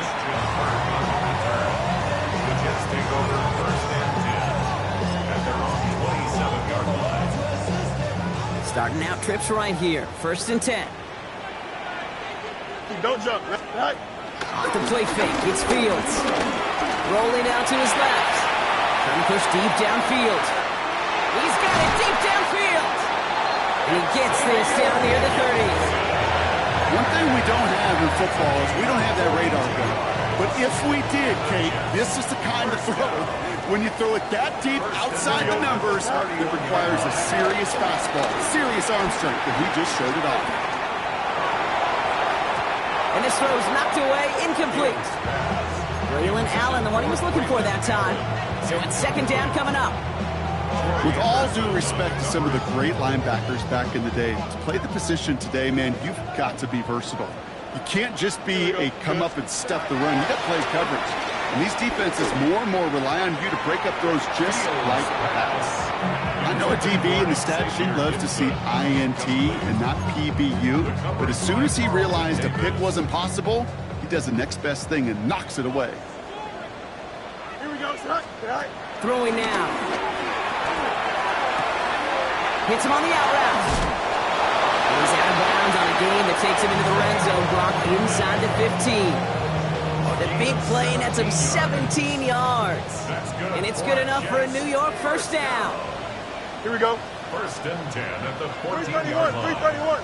Starting out trips right here. 1st and 10. Don't jump. Right. Off the play fake. It's Fields. Rolling out to his left. Trying to push deep downfield. He's got it deep downfield. And he gets this down near the 30. One thing we don't have in football is we don't have that radar gun. But if we did, Kate, this is the kind of throw. When you throw it that deep outside the numbers, it requires a serious fastball, serious arm strength, and he just showed it off. And this throw is knocked away, incomplete. Braylon Allen, the one he was looking for that time. So it's 2nd down coming up. With all due respect to some of the great linebackers back in the day, to play the position today, man, you've got to be versatile. You can't just be a come up and stuff the run. You got to play coverage. And these defenses more and more rely on you to break up throws just like that. I know a DB in the stat sheet loves to see INT and not PBU, but as soon as he realized a pick wasn't possible, he does the next best thing and knocks it away. Here we go, son. Throwing now. Hits him on the out route. He's out of bounds on a gain that takes him into the red zone. Brock inside the 15. The big play nets him 17 yards. And it's good enough for a New York first down. Here we go. First and 10 at the 14-yard 331, line. 331.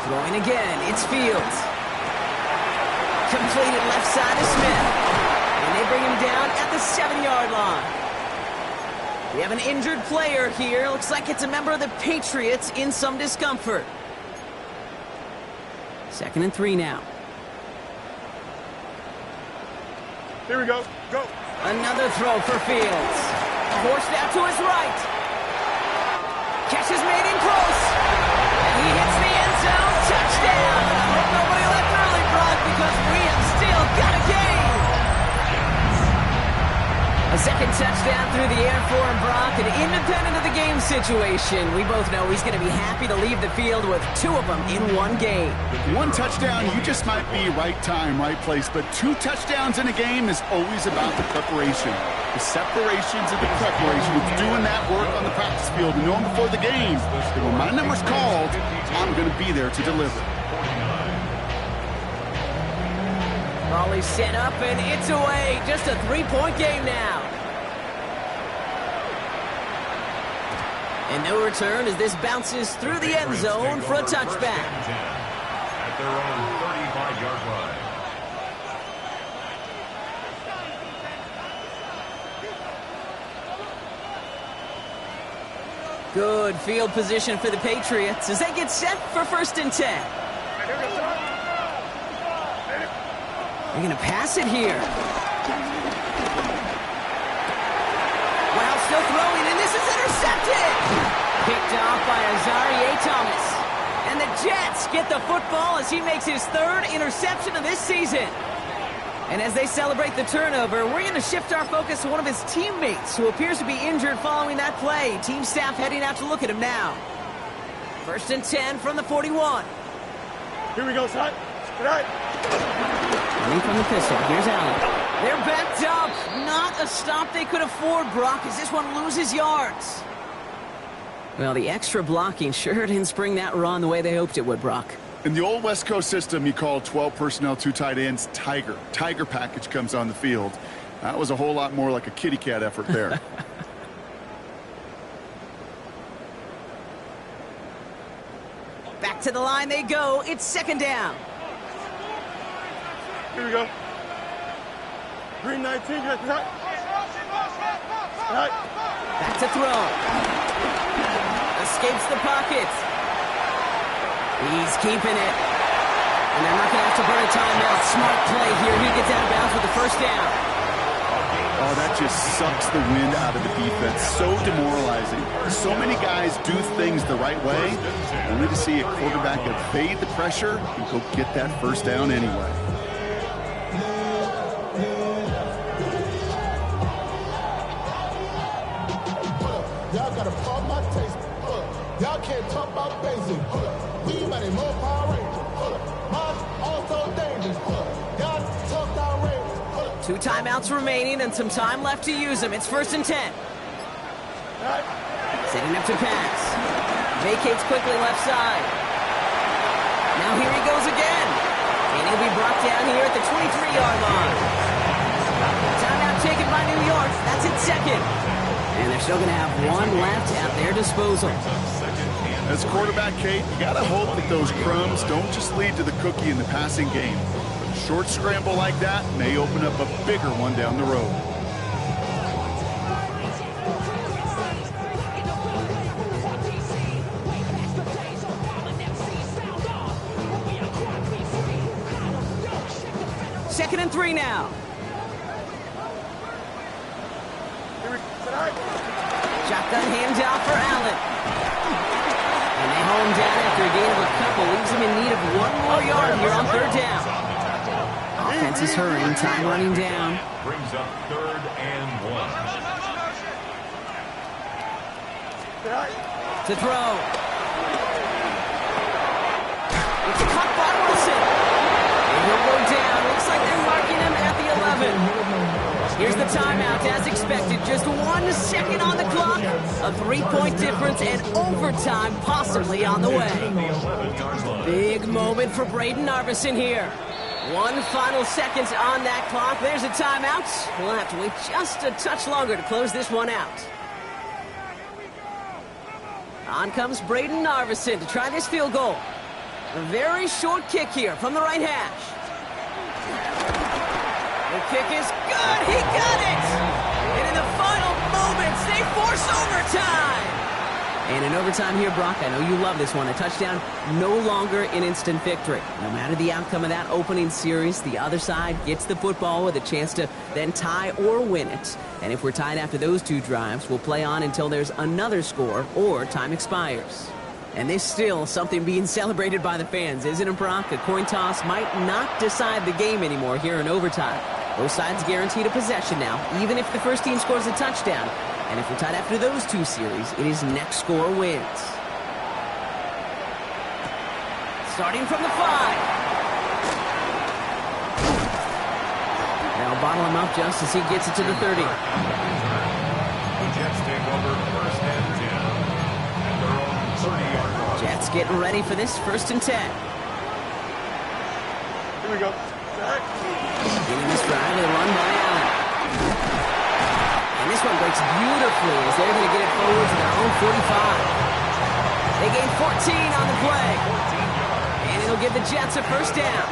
Throwing again, it's Fields. Completed left side to Smith. And they bring him down at the 7-yard line. We have an injured player here. Looks like it's a member of the Patriots in some discomfort. 2nd and 3 now. Here we go. Go. Another throw for Fields. Forced out to his right. Catch is made in close. And he hits the end zone. Touchdown. I hope nobody left early, Brock, because we have still got a game. A second touchdown through the air for him, Brock, and independent of the game situation. We both know he's going to be happy to leave the field with 2 of them in one game. 1 touchdown, you just might be right time, right place, but 2 touchdowns in a game is always about the preparation. The separations of the preparation, it's doing that work on the practice field and knowing before the game that when my number's called, I'm going to be there to deliver. Raleigh set up, and it's away. Just a 3-point game now. And no return as this bounces through the end zone for a touchback. At their own 35-yard line. Good field position for the Patriots as they get set for 1st and 10. They're going to pass it here. Wow, still throwing, and this is intercepted. Picked off by Azareye'h Thomas. And the Jets get the football as he makes his 3rd interception of this season. And as they celebrate the turnover, we're going to shift our focus to one of his teammates who appears to be injured following that play. Team staff heading out to look at him now. 1st and 10 from the 41. Here we go, son. Right. Running from the pistol. Here's Allen. They're backed up. Not a stop they could afford, Brock, as this one loses yards. Well, the extra blocking sure didn't spring that run the way they hoped it would, Brock. In the old West Coast system, you call 12 personnel, 2 tight ends, Tiger. Tiger package comes on the field. That was a whole lot more like a kitty cat effort there. Back to the line they go. It's 2nd down. Here we go. 319. Right. Back to throw. Escapes the pocket. He's keeping it. And they're not going to have to burn a timeout. Smart play here. He gets out of bounds with the 1st down. Oh, that just sucks the wind out of the defense. So demoralizing. So many guys do things the right way, only to see a quarterback evade the pressure and go get that 1st down anyway. Y'all gotta pump my taste. Y'all can't talk about basic. We money more Power Ranger. Mine also dangerous. Y'all talk outrageous. 2 timeouts remaining and some time left to use them. It's 1st and 10. Setting up to pass. Vacates quickly left side. Now here he goes again. And he'll be brought down here at the 23-yard line. Timeout taken by New York. That's its 2nd. And they're still going to have 1 left at their disposal. As quarterback, Kate, you got to hope that those crumbs don't just lead to the cookie in the passing game. But a short scramble like that may open up a bigger one down the road. Second and 3 now. Here we shotgun handoff for Allen. And they haul him down after a gain of a couple. Leaves him in need of one more yard here on third down. Offense is hurrying, time running down. Brings up 3rd and 1. To throw. It's a cut by Wilson. And he'll go down. Looks like they're marking him at the 11. Here's the timeout as expected. Just 1 second on the clock. A 3-point difference and overtime possibly on the way. Big moment for Brayden Arvison here. 1 final seconds on that clock. There's a timeout. We'll have to wait just a touch longer to close this one out. On comes Brayden Arvison to try this field goal. A very short kick here from the right hash. The kick is good. He got it. And in the final moments, they force overtime. And in overtime here, Brock, I know you love this one. A touchdown, no longer an instant victory. No matter the outcome of that opening series, the other side gets the football with a chance to then tie or win it. And if we're tied after those 2 drives, we'll play on until there's another score or time expires. And there's still something being celebrated by the fans, isn't it, Brock? A coin toss might not decide the game anymore here in overtime. Both sides guaranteed a possession now, even if the first team scores a touchdown. And if we're tied after those 2 series, it is next score wins. Starting from the 5. They'll bottle him up just as he gets it to the 30. The Jets take over 1st and 10 at their own 30-yard line. Jets getting ready for this 1st and 10. Here we go. Getting this drive with a run by Allen. And this one breaks beautifully as they're going to get it forward to their own 45. They gain 14 on the play. And it'll give the Jets a 1st down.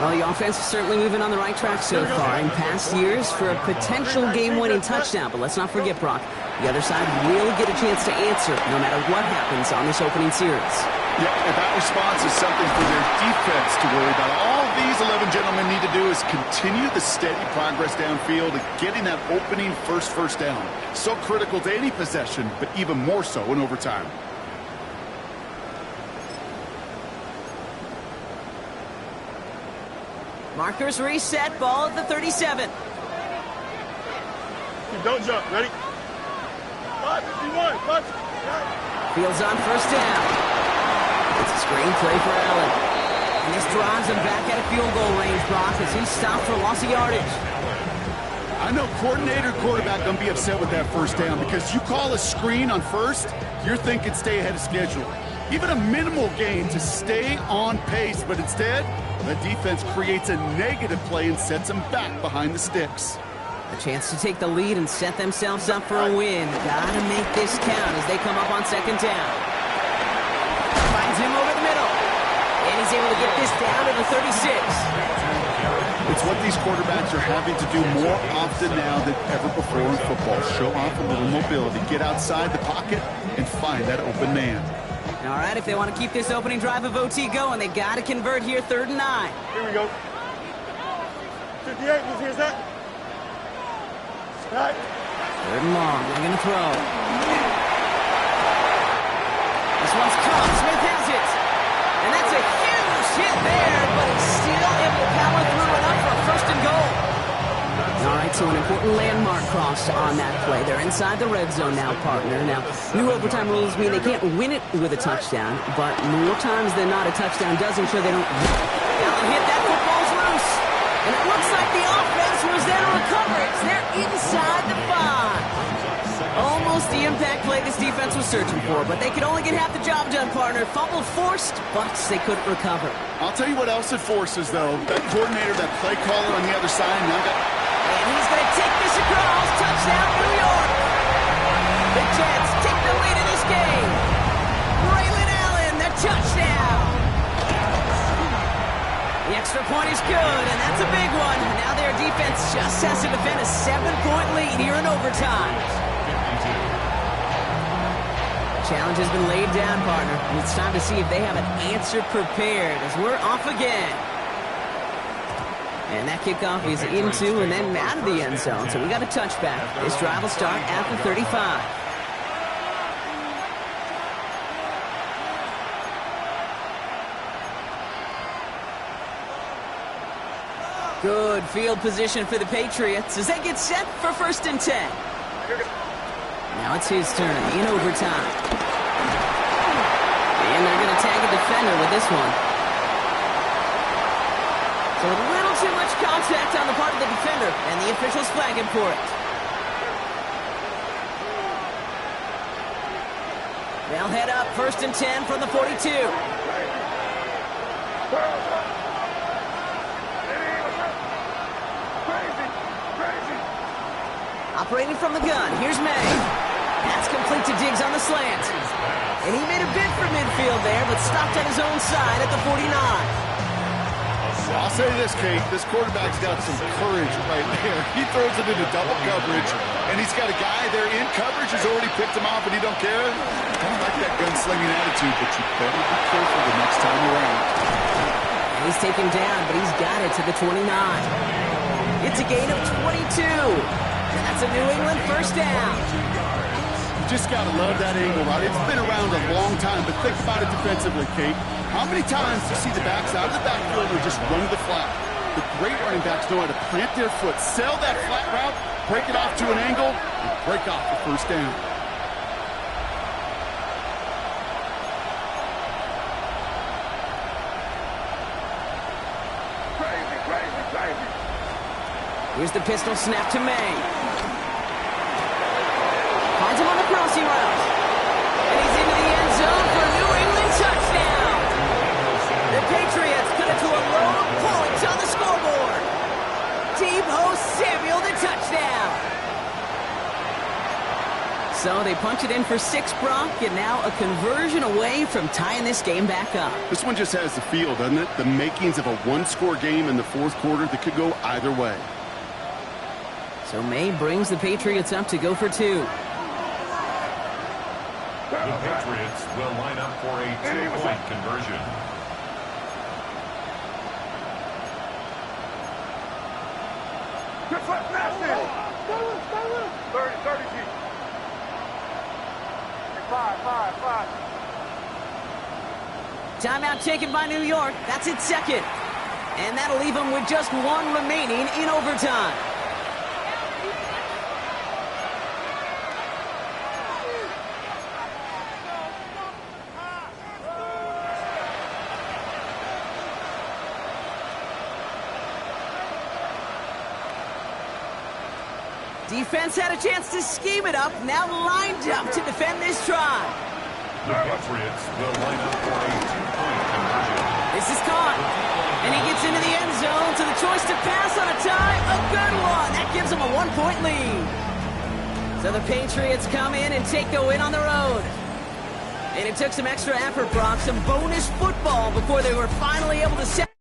Well, the offense is certainly moving on the right track so far in past years for a potential game-winning touchdown. But let's not forget, Brock, the other side will get a chance to answer no matter what happens on this opening series. Yeah, and that response is something for their defense to worry about. All these 11 gentlemen need to do is continue the steady progress downfield and getting that opening first down. So critical to any possession, but even more so in overtime. Markers reset, ball at the 37. Don't jump. Ready? 551. Fields on 1st down. It's a screen play for Allen. And this drives him back at a field goal range, Brock, as he stopped for loss of yardage. I know coordinator quarterback going to be upset with that 1st down because you call a screen on 1st, you're thinking stay ahead of schedule. Even a minimal gain to stay on pace, but instead, the defense creates a negative play and sets them back behind the sticks. A chance to take the lead and set themselves up for a win. Gotta make this count as they come up on 2nd down. Finds him over the middle. And he's able to get this down to the 36. It's what these quarterbacks are having to do more often now than ever before in football. Show off a little mobility, get outside the pocket, and find that open man. All right, if they want to keep this opening drive of OT going, they got to convert here 3rd and 9. Here we go. 58, who's here's that? Right. 3rd and long, they're going to throw. This one's caught, Smith has it. And that's a huge hit there, but he's still able to power through enough for a 1st and goal. All right, so an important landmark cross on that play. They're inside the red zone now, partner. Now, new overtime rules mean they can't win it with a touchdown, but more times than not, a touchdown does ensure they don't hit that football's loose. And it looks like the offense was there to recover it. They're inside the 5. Almost the impact play this defense was searching for, but they could only get half the job done, partner. Fumble forced, but they couldn't recover. I'll tell you what else it forces, though. That coordinator, that play caller on the other side, now got... And he's going to take this across. Touchdown, New York. The Jets take the lead in this game. Braylon Allen, the touchdown. The extra point is good, and that's a big one. Now their defense just has to defend a 7-point lead here in overtime. Challenge has been laid down, partner, and it's time to see if they have an answer prepared as we're off again. And that kickoff is into and then out of the end zone, so we got a touchback. This drive will start at the 35. Good field position for the Patriots as they get set for 1st and 10. Now it's his turn in overtime. And they're going to tag a defender with this one. So a little too much contact on the part of the defender, and the officials flag him for it. They'll head up 1st and 10 from the 42. Operating from the gun, here's May. That's complete to Diggs on the slant. And he made a bid for midfield there, but stopped on his own side at the 49. I'll say this, Kate. This quarterback's got some courage right there. He throws it into double coverage, and he's got a guy there in coverage who's already picked him off, and he don't care. Kind of like that gunslinging attitude, but you better be careful the next time around. And he's taken down, but he's got it to the 29. It's a gain of 22. And that's a New England 1st down. You just got to love that angle, right? It's been around a long time, but think about it defensively, Kate. How many times do you see the backs out of the backfield or just run to the flat? The great running backs know how to plant their foot, sell that flat route, break it off to an angle, and break off the 1st down. Here's the pistol snap to May. Finds him on the crossing route. And he's into the end zone for a New England touchdown. The Patriots cut it to a lone point on the scoreboard. Deebo Samuel the touchdown. So they punch it in for 6, Brock, and now a conversion away from tying this game back up. This one just has the feel, doesn't it? The makings of a one-score game in the 4th quarter that could go either way. So May brings the Patriots up to go for 2. The Patriots will line up for a 2-point conversion. Good foot, nasty. 30 deep. 5. Timeout taken by New York. That's its 2nd. And that'll leave them with just 1 remaining in overtime. Defense had a chance to scheme it up, now lined up to defend this try. The Patriots will line up for a 2-point conversion. This is caught, and he gets into the end zone, so the choice to pass on a tie, a good one. That gives him a 1-point lead. So the Patriots come in and take the win on the road. And it took some extra effort, Brock, some bonus football before they were finally able to set